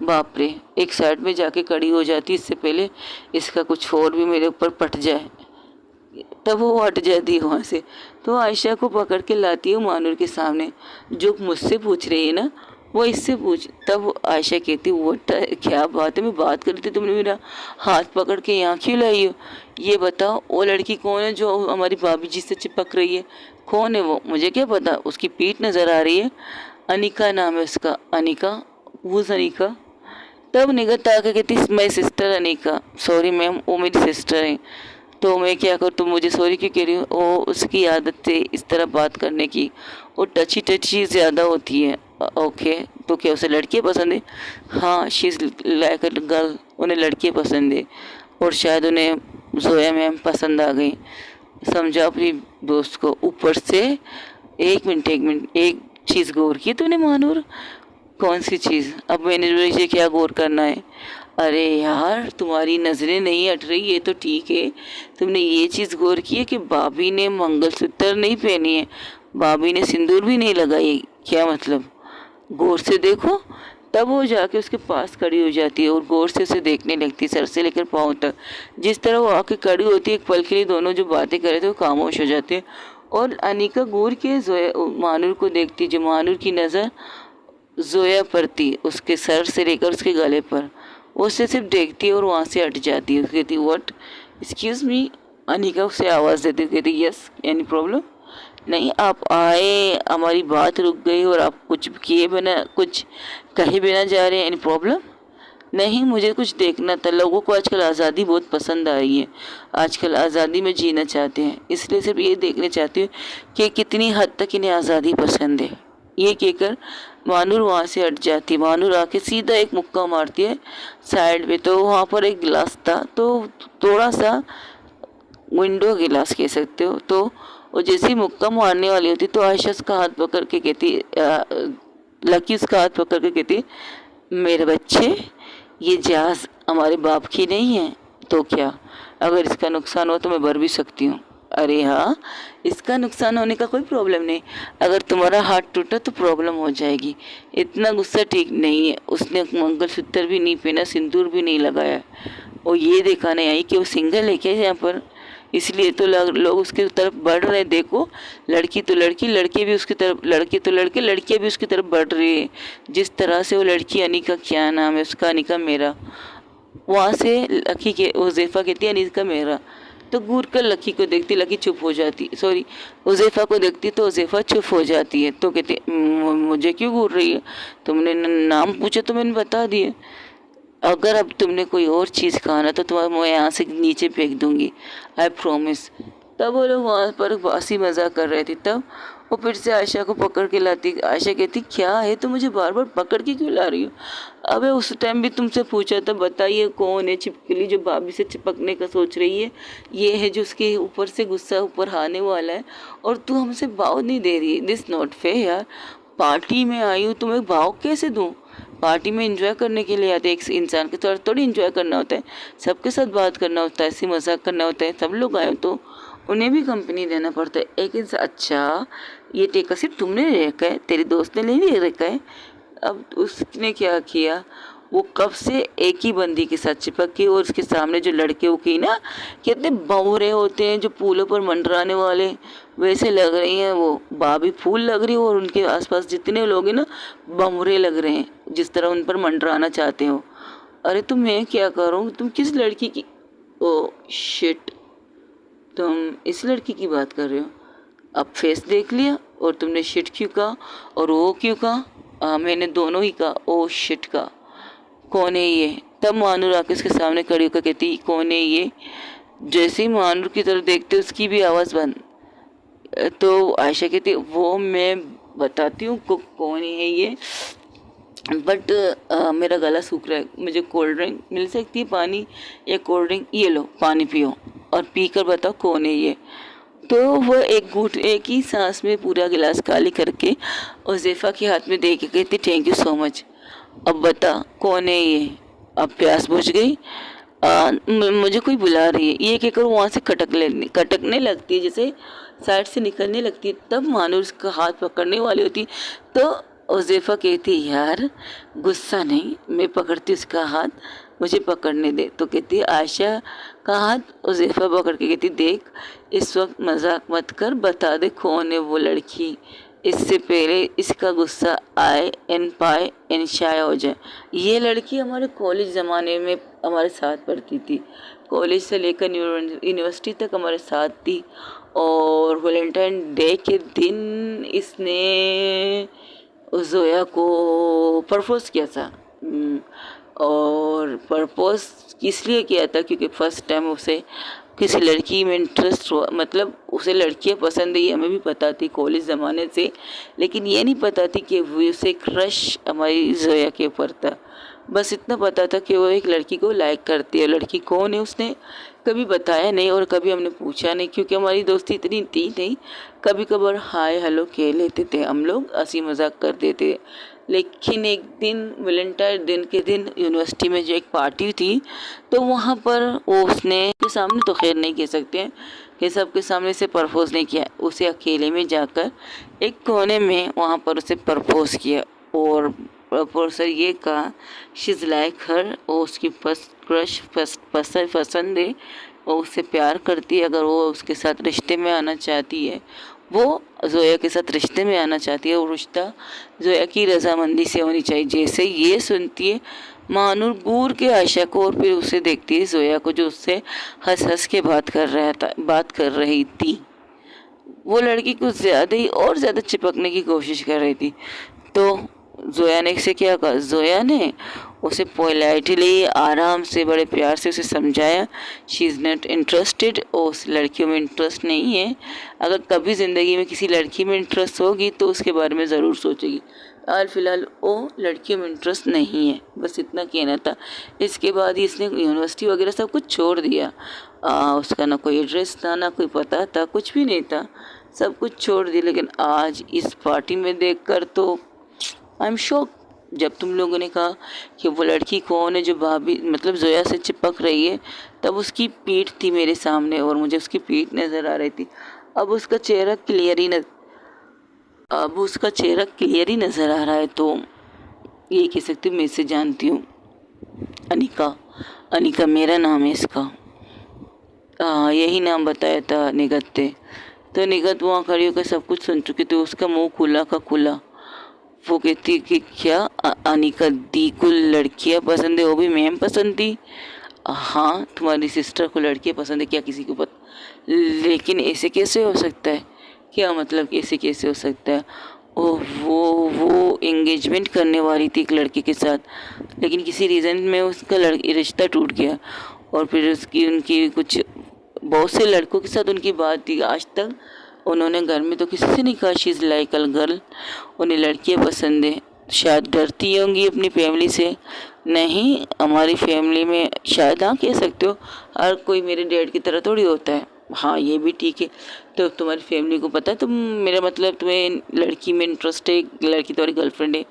Speaker 1: बाप रे, एक साइड में जाके खड़ी हो जाती इससे पहले इसका कुछ और भी मेरे ऊपर पट जाए। तब वो हट जाती है वहाँ से। तो आयशा को पकड़ के लाती है मानूर के सामने। जो मुझसे पूछ रही है ना, वो इससे पूछ। तब आयशा कहती, वो क्या बात है, मैं बात कर रही थी, तुमने मेरा हाथ पकड़ के यहाँ क्यों लाई हो? ये बताओ, वो लड़की कौन है जो हमारी भाभी जी से चिपक रही है? कौन है वो? मुझे क्या पता, उसकी पीठ नज़र आ रही है। अनिका नाम है उसका, अनिका, वो अनिका। तब निगत आके कहती, my sister Anika, sorry ma'am वो मेरी सिस्टर है। तो मैं क्या करूँ, तुम मुझे सॉरी क्यों कह रही हो? वो उसकी आदत से इस तरह बात करने की, वो टची टची ज़्यादा होती है। ओके, तो क्या उसे लड़कियाँ पसंद है? हाँ, she is like a girl, उन्हें लड़कियाँ पसंद है और शायद उन्हें जोया मैम पसंद आ गई। समझा अपनी दोस्त को। ऊपर से एक मिनट एक चीज़ गौर की तूने मानूर? कौन सी चीज़? अब मैंने मुझे क्या गौर करना है? अरे यार, तुम्हारी नज़रें नहीं हट रही, ये तो ठीक है। तुमने ये चीज़ गौर की है कि भाभी ने मंगलसूत्र नहीं पहनी है, भाभी ने सिंदूर भी नहीं लगाई। क्या मतलब? गौर से देखो। तब वो जाके उसके पास खड़ी हो जाती है और गौर से उसे देखने लगती है, सर से लेकर पाँव तक। जिस तरह वो आके खड़ी होती है, एक पल के लिए दोनों जो बातें कर रहे थे वो खामोश हो जाते हैं और अनिका गौर के मानूर को देखती, जो मानूर की नज़र जोया पर थी, उसके सर से लेकर उसके गले पर। वो उसे सिर्फ देखती है और वहाँ से हट जाती है। कहती व्हाट, एक्सक्यूज़ मी। अनिका उसे आवाज़ देती, कहती यस, एनी प्रॉब्लम? नहीं, आप आए, हमारी बात रुक गई और आप कुछ किए बिना, कुछ कहे बिना जा रहे हैं, एनी प्रॉब्लम? नहीं, मुझे कुछ देखना था। लोगों को आजकल आज़ादी बहुत पसंद आ रही है, आजकल आज़ादी में जीना चाहते हैं, इसलिए सिर्फ ये देखना चाहती हूँ कि कितनी हद तक इन्हें आज़ादी पसंद है। ये कहकर मानूर वहाँ से हट जाती है। मानूर आके सीधा एक मुक्का मारती है साइड पे, तो वहाँ पर एक गिलास था, तो थोड़ा सा विंडो गिलास कह सकते हो। तो वो जैसे ही मुक्का मारने वाली होती तो आयशा उसका हाथ पकड़ के कहती, लकी उसका हाथ पकड़ के कहती, मेरे बच्चे, ये जहाज हमारे बाप की नहीं है, तो क्या? अगर इसका नुकसान हो तो मैं भर भी सकती हूँ। अरे हाँ, इसका नुकसान होने का कोई प्रॉब्लम नहीं, अगर तुम्हारा हाथ टूटा तो प्रॉब्लम हो जाएगी। इतना गुस्सा ठीक नहीं है। उसने मंगलसूत्र भी नहीं पहना, सिंदूर भी नहीं लगाया और ये दिखाने आई कि वो सिंगल है क्या यहाँ पर, इसलिए तो लोग उसकी तरफ बढ़ रहे हैं। देखो, लड़की तो लड़की, लड़के भी उसकी तरफ, लड़के तो लड़के, लड़कियाँ भी उसकी तरफ बढ़ रही है। जिस तरह से वो लड़की, अनिका क्या नाम है उसका, अनिका मेरा, वहाँ से लकी के हुज़ैफा कहती है अनिका मेरा, तो घूर कर लकी को देखती, लकी चुप हो जाती, सॉरी हुज़ैफा को देखती तो हुज़ैफा चुप हो जाती है। तो कहती मुझे क्यों घूर रही है? तुमने नाम पूछा तो मैंने बता दिए। अगर अब तुमने कोई और चीज़ कहा ना तो तुम्हारा मैं यहाँ से नीचे फेंक दूंगी, आई प्रॉमिस। तब वो लोग वहाँ पर हंसी मजाक कर रहे थे। तब वो फिर से आयशा को पकड़ के लाती। आयशा कहती क्या है, तो मुझे बार बार पकड़ के क्यों ला रही हो? अबे उस टाइम भी तुमसे पूछा था, बताइए कौन है छिपकली जो भाभी से चिपकने का सोच रही है? ये है जो उसके ऊपर से गुस्सा ऊपर आने वाला है और तू हमसे भाव नहीं दे रही। दिस नॉट फेयर यार, पार्टी में आई हूँ, तुम्हें भाव कैसे दूँ? पार्टी में एंजॉय करने के लिए आते हैं, एक इंसान के तौर थोड़ी एंजॉय करना होता है, सबके साथ बात करना होता है, ऐसी मजाक करना होता है। सब लोग आए तो उन्हें भी कंपनी देना पड़ता है। एक इंसान, अच्छा ये टेका सिर्फ तुमने रखा है, तेरी दोस्त ने नहीं रखा है? अब उसने क्या किया, वो कब से एक ही बंदी के साथ चिपक के, और उसके सामने जो लड़के वो की ना, कितने भंवरे होते हैं जो फूलों पर मंडराने वाले, वैसे लग रही हैं वो। भाभी फूल लग रही हो और उनके आसपास जितने लोग हैं ना, भंवरे लग रहे हैं, जिस तरह उन पर मंडराना चाहते हो। अरे तुम, मैं क्या करूँ, तुम किस लड़की की, ओ शिट, तुम इस लड़की की बात कर रहे हो? अब फेस देख लिया और तुमने शिट क्यों कहा और वो क्यों कहा? मैंने दोनों ही कहा। ओ शिट का, कौन है ये? तब मानूर आके उसके सामने खड़ी होकर कहती कौन है ये? जैसे ही मानूर की तरफ देखते उसकी भी आवाज़ बंद। तो आयशा कहती वो मैं बताती हूँ कौन है ये, बट मेरा गला सूख रहा है, मुझे कोल्ड ड्रिंक मिल सकती है, पानी या कोल्ड ड्रिंक? ये लो पानी पियो और पी कर बताओ कौन है ये। तो वो एक घूंट, एक ही सांस में पूरा गिलास खाली करके हुज़ैफा के हाथ में दे के कहती थैंक यू सो मच, अब बता कौन है ये? अब प्यास बुझ गई? मुझे कोई बुला रही है, ये कहकर वहाँ से खटकने लगती है, जैसे साइड से निकलने लगती है। तब मानो उसका हाथ पकड़ने वाली होती, तो हुज़ैफा कहती यार गुस्सा नहीं, मैं पकड़ती उसका हाथ, मुझे पकड़ने दे। तो कहती आयशा का हाथ हुज़ैफा पकड़ के कहती देख, इस वक्त मजाक मत कर, बता दे कौन है वो लड़की, इससे पहले इसका गुस्सा आए एन पाए एन शाय हो जाए। ये लड़की हमारे कॉलेज ज़माने में हमारे साथ पढ़ती थी, कॉलेज से लेकर यूनिवर्सिटी तक हमारे साथ थी, और वैलेंटाइन डे के दिन इसने जोया को प्रपोज किया था। और प्रपोज इसलिए किया था क्योंकि फर्स्ट टाइम उसे किसी लड़की में इंटरेस्ट हुआ, मतलब उसे लड़कियां पसंद है ये हमें भी पता थी कॉलेज ज़माने से, लेकिन ये नहीं पता थी कि वो उसे क्रश हमारी जोया के ऊपर था। बस इतना पता था कि वो एक लड़की को लाइक करती है। लड़की कौन है उसने कभी बताया नहीं और कभी हमने पूछा नहीं, क्योंकि हमारी दोस्ती इतनी थी नहीं। कभी कभार हाय हेलो कह लेते थे हम लोग, हंसी मजाक कर देते। लेकिन एक दिन वैलेंटाइन दिन के दिन यूनिवर्सिटी में जो एक पार्टी थी, तो वहाँ पर वो उसने के सामने तो खैर नहीं कह सकते हैं कि सबके सामने से प्रपोज नहीं किया, उसे अकेले में जाकर एक कोने में वहाँ पर उसे प्रपोज किया और प्रपोजर ये कहा शी इज़ लाइक हर, वो उसकी फर्स्ट क्रश पसंद है, वो उससे प्यार करती है। अगर वो उसके साथ रिश्ते में आना चाहती है, वो जोया के साथ रिश्ते में आना चाहती है, वो रिश्ता जोया की रजामंदी से होनी चाहिए। जैसे ये सुनती है मानूर गूर के आयशा को और फिर उसे देखती है जोया को, जो उससे हंस हंस के बात कर रही थी। वो लड़की कुछ ज़्यादा ही और ज़्यादा चिपकने की कोशिश कर रही थी। तो जोया ने से क्या कहा, जोया ने उसे पोलाइटली आराम से बड़े प्यार से उसे समझाया शी इज़ नॉट इंटरेस्टेड, और उस लड़कियों में इंटरेस्ट नहीं है। अगर कभी ज़िंदगी में किसी लड़की में इंटरेस्ट होगी तो उसके बारे में ज़रूर सोचेगी, हाल फिलहाल वो लड़कियों में इंटरेस्ट नहीं है। बस इतना कहना था। इसके बाद ही इसने यूनिवर्सिटी वगैरह सब कुछ छोड़ दिया। उसका ना कोई एड्रेस था, ना कोई पता था, कुछ भी नहीं था, सब कुछ छोड़ दिया। लेकिन आज इस पार्टी में देखकर तो आई एम शॉक। जब तुम लोगों ने कहा कि वो लड़की कौन है जो भाभी मतलब जोया से चिपक रही है, तब उसकी पीठ थी मेरे सामने और मुझे उसकी पीठ नज़र आ रही थी। अब उसका चेहरा क्लियर ही नज़र आ रहा है। तो ये कह सकती हूँ मैं इसे जानती हूँ, अनिका मेरा नाम है इसका। यही नाम बताया था निगत ने। तो निगत वहाँ खड़ी होकर सब कुछ सुन चुकी थी। उसका मुंह खुला का खुला। वो कहती कि क्या अनिका दी को लड़कियाँ पसंद है, वो भी मैम पसंद थी? हाँ, तुम्हारी सिस्टर को लड़कियाँ पसंद है, क्या किसी को पता? लेकिन ऐसे कैसे हो सकता है? क्या मतलब ऐसे कैसे हो सकता है? वो एंगेजमेंट करने वाली थी एक लड़के के साथ, लेकिन किसी रीज़न में उसका रिश्ता टूट गया और फिर उनकी कुछ बहुत से लड़कों के साथ उनकी बात थी। आज तक उन्होंने घर में तो किसी से नहीं कहा she is like a girl, उन्हें लड़कियाँ पसंद है। शायद डरती होंगी अपनी फैमिली से। नहीं, हमारी फैमिली में शायद हाँ कह सकते हो, हर कोई मेरे डैड की तरह थोड़ी होता है। हाँ ये भी ठीक है। तो तुम्हारी फैमिली को पता है तुम, मेरा मतलब तुम्हें लड़की में इंटरेस्ट है, लड़की तुम्हारी गर्लफ्रेंड है?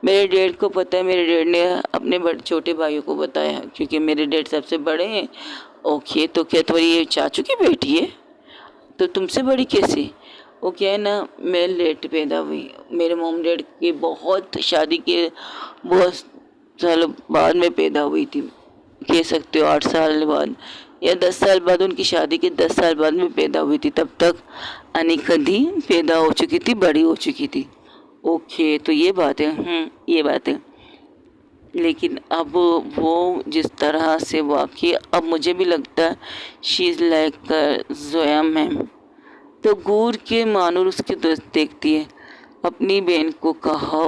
Speaker 1: मेरे डैड को पता है। मेरे डैड ने अपने बड़े छोटे भाइयों को बताया, क्योंकि मेरे डैड सबसे बड़े हैं। ओके, तो क्या तुम्हारी ये चाचू की बेटी है? तो तुमसे बड़ी कैसे? वो क्या है ना, मैं लेट पैदा हुई। मेरे मॉम डैड के बहुत शादी के बहुत साल बाद में पैदा हुई थी, कह सकते हो 8 साल बाद या 10 साल बाद। उनकी शादी के 10 साल बाद में पैदा हुई थी। तब तक अनिका दी पैदा हो चुकी थी, बड़ी हो चुकी थी। ओके, तो ये बात है। ये बात है। लेकिन अब वो जिस तरह से वाकई अब मुझे भी लगता है she is like Zoya ma'am. तो घूर के मानूर उसकी दोस्त देखती है। अपनी बहन को कहो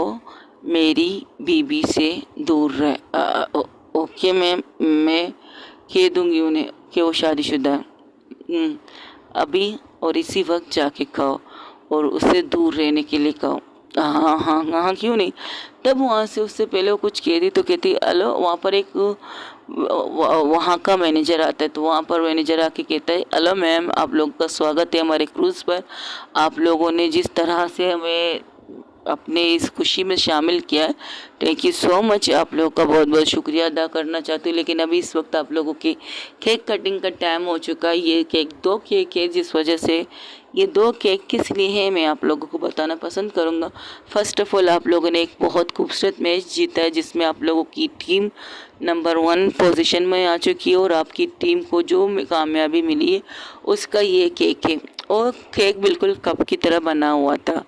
Speaker 1: मेरी बीबी से दूर रह। ओके मैम, मैं कह दूँगी उन्हें कि वो शादीशुदा है। अभी और इसी वक्त जाके कहो और उससे दूर रहने के लिए कहो। हाँ हाँ हाँ, क्यों नहीं। तब वहाँ से उससे पहले वो कुछ कह दी तो कहती हेलो, वहाँ पर एक वहाँ का मैनेजर आता है। तो वहाँ पर मैनेजर आके कहता है हेलो मैम, आप लोग का स्वागत है हमारे क्रूज़ पर। आप लोगों ने जिस तरह से हमें अपने इस खुशी में शामिल किया है, थैंक यू सो मच। आप लोगों का बहुत बहुत शुक्रिया अदा करना चाहती हूँ। लेकिन अभी इस वक्त आप लोगों के केक कटिंग का टाइम हो चुका है। ये केक 2 केक है, जिस वजह से ये 2 केक किस लिए है मैं आप लोगों को बताना पसंद करूँगा। फर्स्ट ऑफ ऑल, आप लोगों ने एक बहुत खूबसूरत मैच जीता है, जिसमें आप लोगों की टीम नंबर 1 पोजीशन में आ चुकी है और आपकी टीम को जो कामयाबी मिली है उसका ये केक है। और केक बिल्कुल कप की तरह बना हुआ था,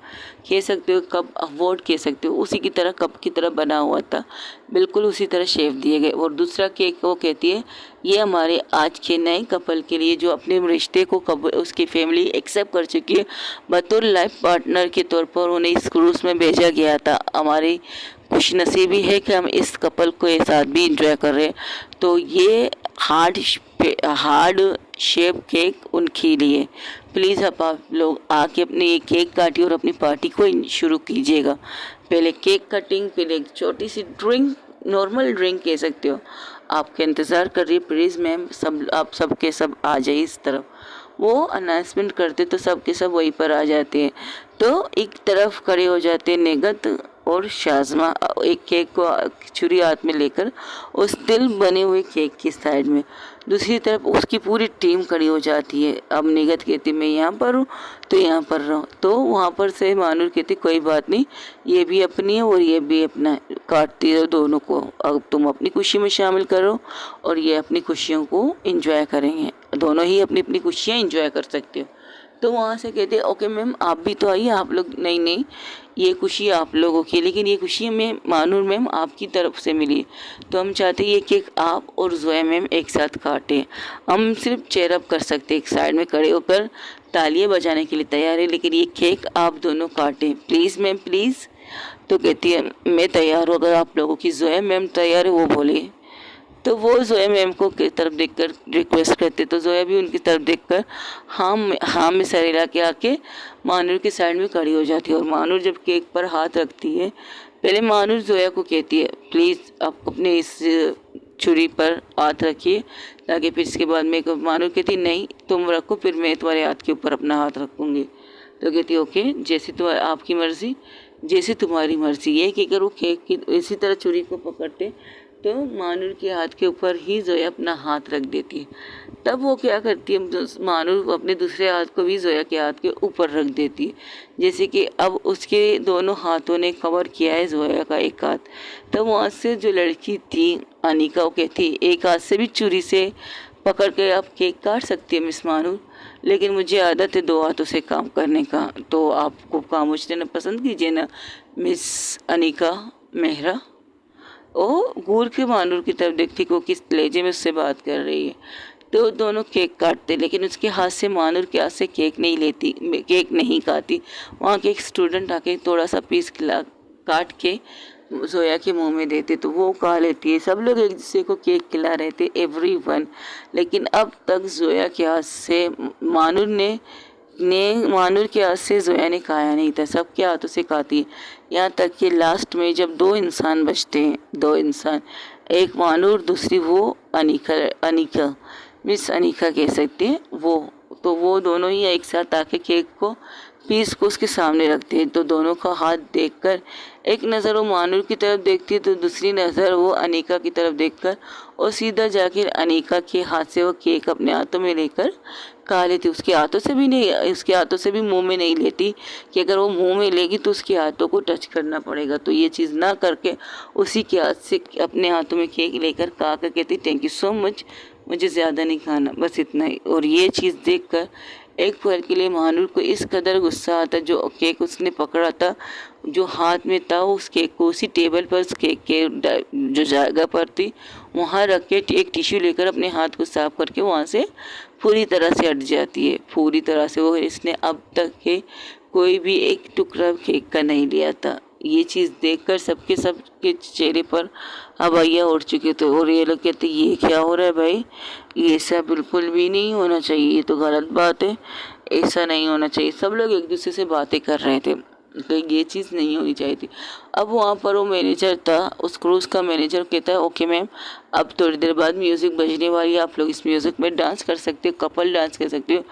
Speaker 1: कह सकते हो कप अवार्ड कह सकते हो, उसी की तरह कप की तरह बना हुआ था, बिल्कुल उसी तरह शेप दिए गए। और दूसरा केक वो कहती है ये हमारे आज के नए कपल के लिए, जो अपने रिश्ते को उसकी फैमिली एक्सेप्ट कर चुकी है बतौर लाइफ पार्टनर के तौर पर। उन्हें इस क्रूज़ में भेजा गया था। हमारी खुशनसीबी है कि हम इस कपल को एक साथ भी इंजॉय कर रहे हैं। तो ये हार्ड शेप केक उनके लिए। प्लीज़ आप लोग आके अपनी ये केक काटिए और अपनी पार्टी को शुरू कीजिएगा। पहले केक कटिंग, फिर एक छोटी सी ड्रिंक, नॉर्मल ड्रिंक कह सकते हो। आपका इंतज़ार कर रही है प्लीज़ मैम, सब आप सब के सब आ जाइए इस तरफ। वो अनाउंसमेंट करते तो सब के सब वहीं पर आ जाते हैं। तो एक तरफ खड़े हो जाते हैं नेगत और शाज़मा, एक केक को छुरी हाथ में लेकर उस दिल बने हुए केक की साइड में। दूसरी तरफ उसकी पूरी टीम खड़ी हो जाती है। अब निगत कहती मैं यहाँ पर हूँ तो यहाँ पर रहो। तो वहाँ पर से मानूर कहती कोई बात नहीं, ये भी अपनी है और ये भी अपना है, काटती रहो दोनों को। अब तुम अपनी खुशी में शामिल करो और ये अपनी खुशियों को एंजॉय करेंगे। दोनों ही अपनी अपनी खुशियाँ एंजॉय कर सकते हो। तो वहाँ से कहते ओके मैम आप भी तो आइए, आप लोग नहीं नहीं ये खुशी आप लोगों की, लेकिन ये खुशी हमें मानूर मैम आपकी तरफ से मिली, तो हम चाहते हैं ये केक आप और जोया मैम एक साथ काटें। हम सिर्फ चेयर अप कर सकते, एक साइड में खड़े होकर तालियां बजाने के लिए तैयार है, लेकिन ये केक आप दोनों काटें प्लीज़ मैम प्लीज़। तो कहती है मैं तैयार हूँ, अगर आप लोगों की जोया मैम तैयार है वो बोले। तो वो जोया मैम को की तरफ देखकर रिक्वेस्ट करते, तो जोया भी उनकी तरफ देखकर हाँ में सर हिला के आके मानूर की साइड में खड़ी हो जाती है। और मानूर जब केक पर हाथ रखती है, पहले मानूर जोया को कहती है प्लीज़ आप अपने इस छुरी पर हाथ रखिए, ताकि फिर इसके बाद में मानूर कहती नहीं तुम रखो, फिर मैं तुम्हारे हाथ के ऊपर अपना हाथ रखूँगी। तो कहती ओके जैसे तो आपकी मर्ज़ी, जैसे तुम्हारी मर्ज़ी। ये कि अगर वो केक की इसी तरह छुरी को पकड़ते तो मानूर के हाथ के ऊपर ही जोया अपना हाथ रख देती है। तब वो क्या करती है, मानूर अपने दूसरे हाथ को भी जोया के हाथ के ऊपर रख देती है, जैसे कि अब उसके दोनों हाथों ने कवर किया है जोया का एक हाथ। तब वहाँ से जो लड़की थी अनिका वो कहती एक हाथ से भी छुरी से पकड़ के आप केक काट सकती है मिस मानूर, लेकिन मुझे आदत है दो हाथों से काम करने का, तो आपको काम मुझे पसंद कीजिए ना मिस अनिका मेहरा। ओ घूर के मानूर की तरफ देखती को किस लहजे में उससे बात कर रही है। तो दोनों केक काटते, लेकिन उसके हाथ से मानूर के हाथ से केक नहीं लेती, केक नहीं खाती। वहाँ के एक स्टूडेंट आके थोड़ा सा पीस खिला काट के जोया के मुंह में देते तो वो खा लेती है। सब लोग एक दूसरे को केक खिला रहे थे एवरीवन, लेकिन अब तक जोया के हाथ से मानूर के हाथ से जोया ने खाया नहीं था, सबके हाथों से खाती है। यहाँ तक कि लास्ट में जब दो इंसान बचते हैं, दो इंसान, एक मानूर दूसरी वो अनिका मिस अनिका कह सकते हैं वो, तो वो दोनों ही एक साथ आके केक को पीस को उसके सामने रखते हैं। तो दोनों का हाथ देखकर एक नज़र वो मानूर की तरफ देखती है, तो दूसरी नज़र वो अनिका की तरफ देखकर और सीधा जाकर अनिका के हाथ से वो केक अपने हाथों में लेकर खा लेती। उसके हाथों से भी नहीं, उसके हाथों से भी मुंह में नहीं लेती कि अगर वो मुंह में लेगी तो उसके हाथों को टच करना पड़ेगा। तो ये चीज़ ना करके उसी के हाथ से अपने हाथों में केक लेकर खा कर कहती थैंक यू सो मच, मुझे ज़्यादा नहीं खाना, बस इतना ही। और ये चीज़ देखकर एक पल के लिए मानूर को इस कदर गुस्सा आता, जो केक उसने पकड़ा था जो हाथ में था उस केक को उसी टेबल पर उस केक के जो जगह पर थी वहाँ रख के एक टिश्यू लेकर अपने हाथ को साफ करके वहाँ से पूरी तरह से हट जाती है, पूरी तरह से। वो इसने अब तक के कोई भी एक टुकड़ा केक का नहीं लिया था। ये चीज़ देखकर सबके चेहरे पर हवाइयाँ उड़ चुके थे और ये लोग कहते ये क्या हो रहा है भाई, ये ऐसा बिल्कुल भी नहीं होना चाहिए, ये तो गलत बात है, ऐसा नहीं होना चाहिए। सब लोग एक दूसरे से बातें कर रहे थे कि ये चीज़ नहीं होनी चाहिए थी। अब वहाँ पर वो मैनेजर था, उस क्रूज़ का मैनेजर कहता है ओके मैम अब थोड़ी देर बाद म्यूज़िक बजने वाली है, आप लोग इस म्यूज़िक में डांस कर सकते हो, कपल डांस कर सकते हो,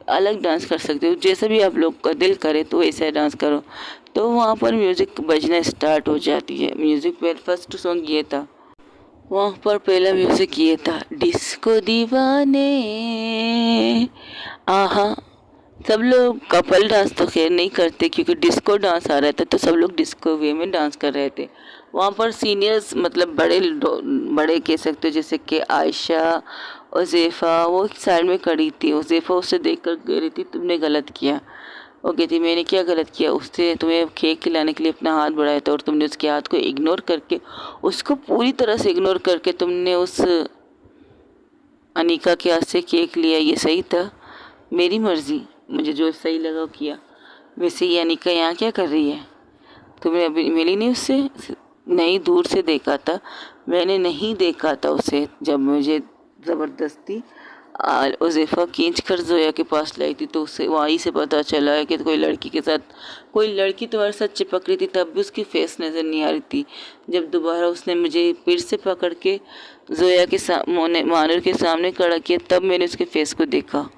Speaker 1: अलग डांस कर सकते हो, जैसा भी आप लोग का दिल करे तो वैसा डांस करो। तो वहाँ पर म्यूज़िक बजना स्टार्ट हो जाती है। म्यूज़िक पर फर्स्ट सॉन्ग ये था, वहाँ पर पहला म्यूज़िक ये था डिस्को दीवाने आहा। सब लोग कपल डांस तो खैर नहीं करते क्योंकि डिस्को डांस आ रहा था, तो सब लोग डिस्को वे में डांस कर रहे थे। वहाँ पर सीनियर्स मतलब बड़े कह सकते हो, जैसे कि आयशा उज़ैफ़ा वो एक साइड में खड़ी थी। उज़ैफ़ा उससे देख कर कह रही थी तुमने गलत किया। वो कहती मैंने क्या गलत किया, उससे तुम्हें केक खिलाने के लिए अपना हाथ बढ़ाया था और तुमने उसके हाथ को इग्नोर करके, उसको पूरी तरह से इग्नोर करके तुमने उस अनिका के हाथ से केक लिया, ये सही था? मेरी मर्ज़ी, मुझे जो सही लगा वो किया। वैसे ये अनिका यहाँ क्या कर रही है? तुम्हें अभी मिली नहीं उससे? नहीं, दूर से देखा था मैंने, नहीं देखा था उसे जब मुझे ज़बरदस्ती उज़ैफ़ा खींच कर ज़ोया के पास लाई थी, तो उसे वहीं से पता चला है कि कोई लड़की के साथ कोई लड़की तुम्हारे साथ चिपक रही थी, तब भी उसकी फेस नज़र नहीं आ रही थी। जब दोबारा उसने मुझे फिर से पकड़ के ज़ोया के मानूर के सामने खड़ा किया, तब मैंने उसके फेस को देखा।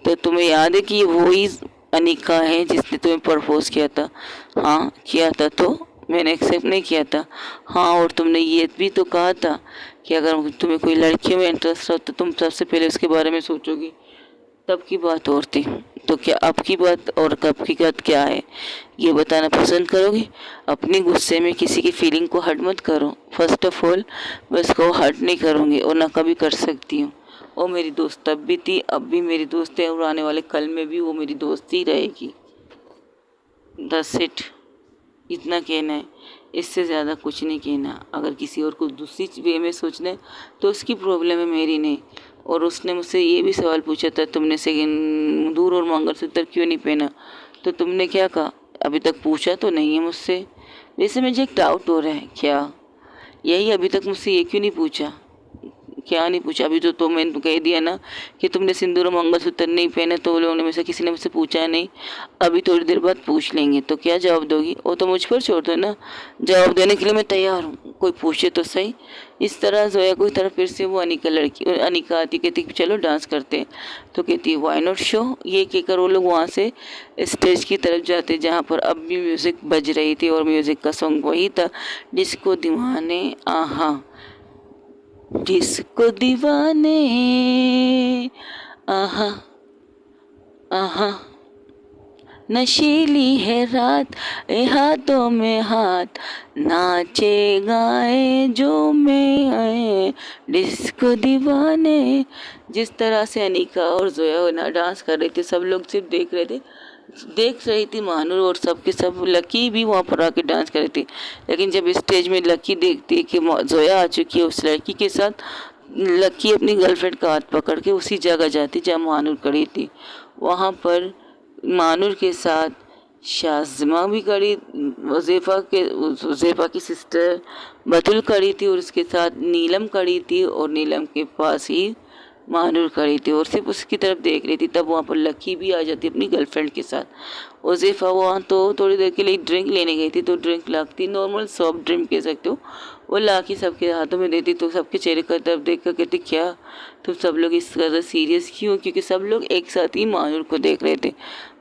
Speaker 1: तो तुम्हें याद है कि ये वही अनिका है जिसने तुम्हें प्रपोज किया था? हाँ किया था, तो मैंने एक्सेप्ट नहीं किया था। हाँ, और तुमने ये भी तो कहा था कि अगर तुम्हें कोई लड़की में इंटरेस्ट हो तो तुम सबसे पहले उसके बारे में सोचोगी। तब की बात और थी, तो क्या अब की बात और कब की बात क्या है, ये बताना पसंद करोगी? अपने गुस्से में किसी की फीलिंग को हर्ट मत करो। फर्स्ट ऑफ ऑल मैं उसको हर्ट नहीं करूँगी और ना कभी कर सकती हूँ। वो मेरी दोस्त तब भी थी, अब भी मेरी दोस्त है, और आने वाले कल में भी वो मेरी दोस्त ही रहेगी। दस इट, इतना कहना है, इससे ज़्यादा कुछ नहीं कहना। अगर किसी और को दूसरी वे में सोचना है तो उसकी प्रॉब्लम है, मेरी नहीं। और उसने मुझसे ये भी सवाल पूछा था, तुमने सिंदूर और मंगलसूत्र क्यों नहीं पहना? तो तुमने क्या कहा? अभी तक पूछा तो नहीं है मुझसे। वैसे मुझे एक डाउट हो रहा है, क्या यही अभी तक मुझसे ये क्यों नहीं पूछा? क्या नहीं पूछा? अभी तो मैंने कह दिया ना कि तुमने सिंदूर और मंगलसूत्र नहीं पहने, तो लोगों ने में से किसी ने मुझसे पूछा नहीं। अभी थोड़ी देर बाद पूछ लेंगे, तो क्या जवाब दोगी? वो तो मुझ पर छोड़ दो ना, जवाब देने के लिए मैं तैयार हूँ, कोई पूछे तो सही। इस तरह जोया को तरफ फिर से वो अनिका आती, कहती चलो डांस करते हैं। तो कहती वाई नॉट शो। ये कहकर वो लोग वहाँ से स्टेज की तरफ जाते, जहाँ पर अब भी म्यूज़िक बज रही थी, और म्यूज़िक का सॉन्ग वही था, डिस्को दीवाने आहा, डिस्को दीवाने आहा आहा, नशीली है रात, ए हाथों में हाथ, नाचे गाए जो में आए, डिस्को दीवाने। जिस तरह से अनिका और जोया ना डांस कर रही थी, सब लोग सिर्फ देख रहे थे। देख रही थी मानूर और सबके सब। लकी भी वहाँ पर आके डांस कर रही थी, लेकिन जब स्टेज में लकी देखती है कि जोया आ चुकी है उस लड़की के साथ, लकी अपनी गर्लफ्रेंड का हाथ पकड़ के उसी जगह जाती जहाँ मानूर खड़ी थी। वहाँ पर मानूर के साथ शाज़मा भी खड़ी, उज़ैफ़ा की सिस्टर बतुल खड़ी थी, और उसके साथ नीलम खड़ी थी, और नीलम के पास ही मानूर खड़ी थी और सिर्फ उसकी तरफ देख रही थी। तब वहाँ पर लकी भी आ जाती अपनी गर्लफ्रेंड के साथ। उज़ैफ़ा वहाँ तो थोड़ी देर के लिए ड्रिंक लेने गई थी, तो ड्रिंक लाती, नॉर्मल सॉफ्ट ड्रिंक कह सकते हो, वो ला के सबके हाथों में देती। तो सबके चेहरे की तरफ देख कर कहती क्या तुम सब लोग इस कदर सीरियस क्यों? क्योंकि सब लोग एक साथ ही मानूर को देख रहे थे।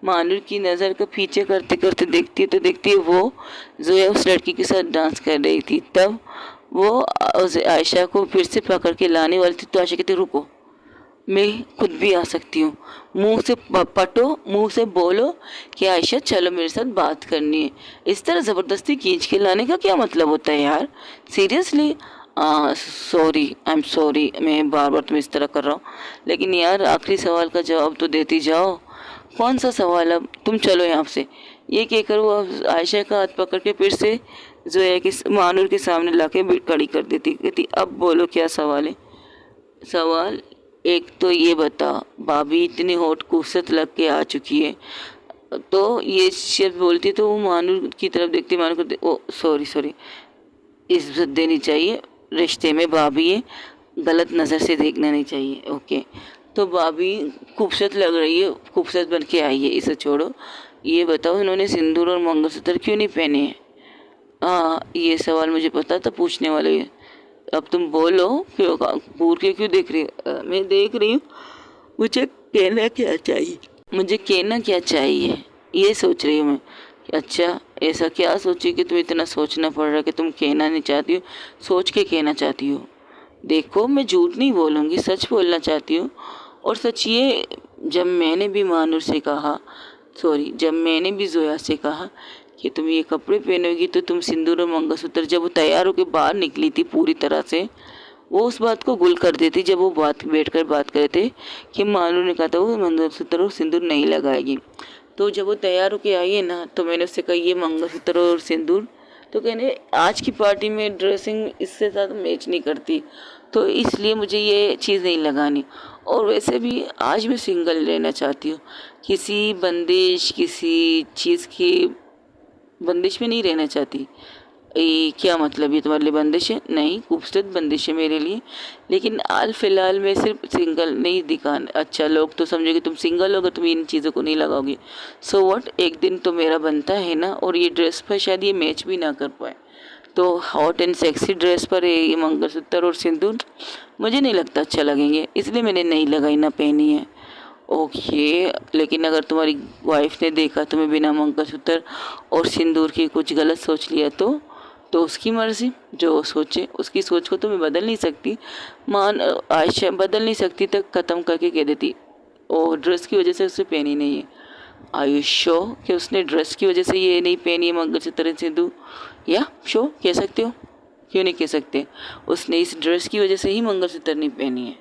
Speaker 1: मानूर की नज़र का पीछे करते करते देखती है, तो देखती है वो जोया उस लड़की के साथ डांस कर रही थी। तब वो आयशा को फिर से पकड़ के लाने वाली थी, तो आयशा कहती रुको, मैं खुद भी आ सकती हूँ। मुंह से पटो, मुंह से बोलो कि आयशा चलो मेरे साथ बात करनी है। इस तरह ज़बरदस्ती खींच के लाने का क्या मतलब होता है यार? Seriously sorry, I am sorry, मैं बार बार तुम्हें इस तरह कर रहा हूँ, लेकिन यार आखिरी सवाल का जवाब तो देती जाओ। कौन सा सवाल? अब तुम चलो यहाँ से। ये कहकर वो आयशा का हाथ पकड़ के फिर से जोया के मानूर के सामने ला के खड़ी कर देती। कहती अब बोलो क्या सवाल है? सवाल एक तो ये बता, भाभी इतनी हॉट खूबसूरत लग के आ चुकी है, तो ये शब्द बोलती तो वो मानूर की तरफ देखती, मानूर को ओ सॉरी, इज्जत देनी चाहिए, रिश्ते में भाभी है, गलत नज़र से देखना नहीं चाहिए। ओके, तो भाभी खूबसूरत लग रही है, खूबसूरत बन के आई है, इसे छोड़ो। ये बताओ इन्होंने सिंदूर और मंगलसूत्र क्यों नहीं पहने हैं? हाँ, ये सवाल मुझे पता था पूछने वाले। अब तुम बोलो, क्यों घूर के क्यों देख रही हो? मैं देख रही हूँ, मुझे कहना क्या चाहिए, मुझे कहना क्या चाहिए, ये सोच रही हूँ मैं। अच्छा, ऐसा क्या सोची कि तुम इतना सोचना पड़ रहा है कि तुम कहना नहीं चाहती हो, सोच के कहना चाहती हो? देखो, मैं झूठ नहीं बोलूँगी, सच बोलना चाहती हूँ। और सच ये, जब मैंने भी मानूर से कहा, सॉरी, जब मैंने भी जोया से कहा कि तुम ये कपड़े पहनोगी तो तुम सिंदूर और मंगलसूत्र, जब वो तैयार होकर बाहर निकली थी पूरी तरह से, वो उस बात को गुल कर देती। जब वो बैठकर बात कर रहे थे कि मानूर ने कहा था वो मंगलसूत्र और सिंदूर नहीं लगाएगी, तो जब वो तैयार होकर आई है ना, तो मैंने उससे कहा ये मंगलसूत्र और सिंदूर, तो कहने आज की पार्टी में ड्रेसिंग इससे ज़्यादा मैच नहीं करती, तो इसलिए मुझे ये चीज़ नहीं लगानी। और वैसे भी आज मैं सिंगल रहना चाहती हूँ, किसी चीज़ की बंदिश में नहीं रहना चाहती। क्या मतलब, ये तुम्हारे लिए बंदिश है? नहीं, खूबसूरत बंदिश है मेरे लिए, लेकिन हाल फिलहाल में सिर्फ सिंगल नहीं दिखाना। अच्छा, लोग तो समझेंगे तुम सिंगल हो अगर तुम इन चीज़ों को नहीं लगाओगे। सो व्हाट, एक दिन तो मेरा बनता है ना। और ये ड्रेस पर शायद ये मैच भी ना कर पाए, तो हॉट एंड सेक्सी ड्रेस पर ये मंगलसूत्र और सिंदूर मुझे नहीं लगता अच्छा लगेंगे, इसलिए मैंने नहीं लगाई, ना पहनी है। ओके, लेकिन अगर तुम्हारी वाइफ ने देखा तुम्हें बिना मंगलसूत्र और सिंदूर के कुछ गलत सोच लिया तो उसकी मर्ज़ी, जो सोचे। उसकी सोच को तो मैं बदल नहीं सकती। मान आयशा बदल नहीं सकती, तक ख़त्म करके कह देती और ड्रेस की वजह से उसे पहनी नहीं है। आयुष श्योर कि उसने ड्रेस की वजह से ये नहीं पहनी है मंगलसूत्र सिंदूर? या श्योर कह सकते हो? क्यों नहीं कह सकते? उसने इस ड्रेस की वजह से ही मंगलसूत्र नहीं पहनी है।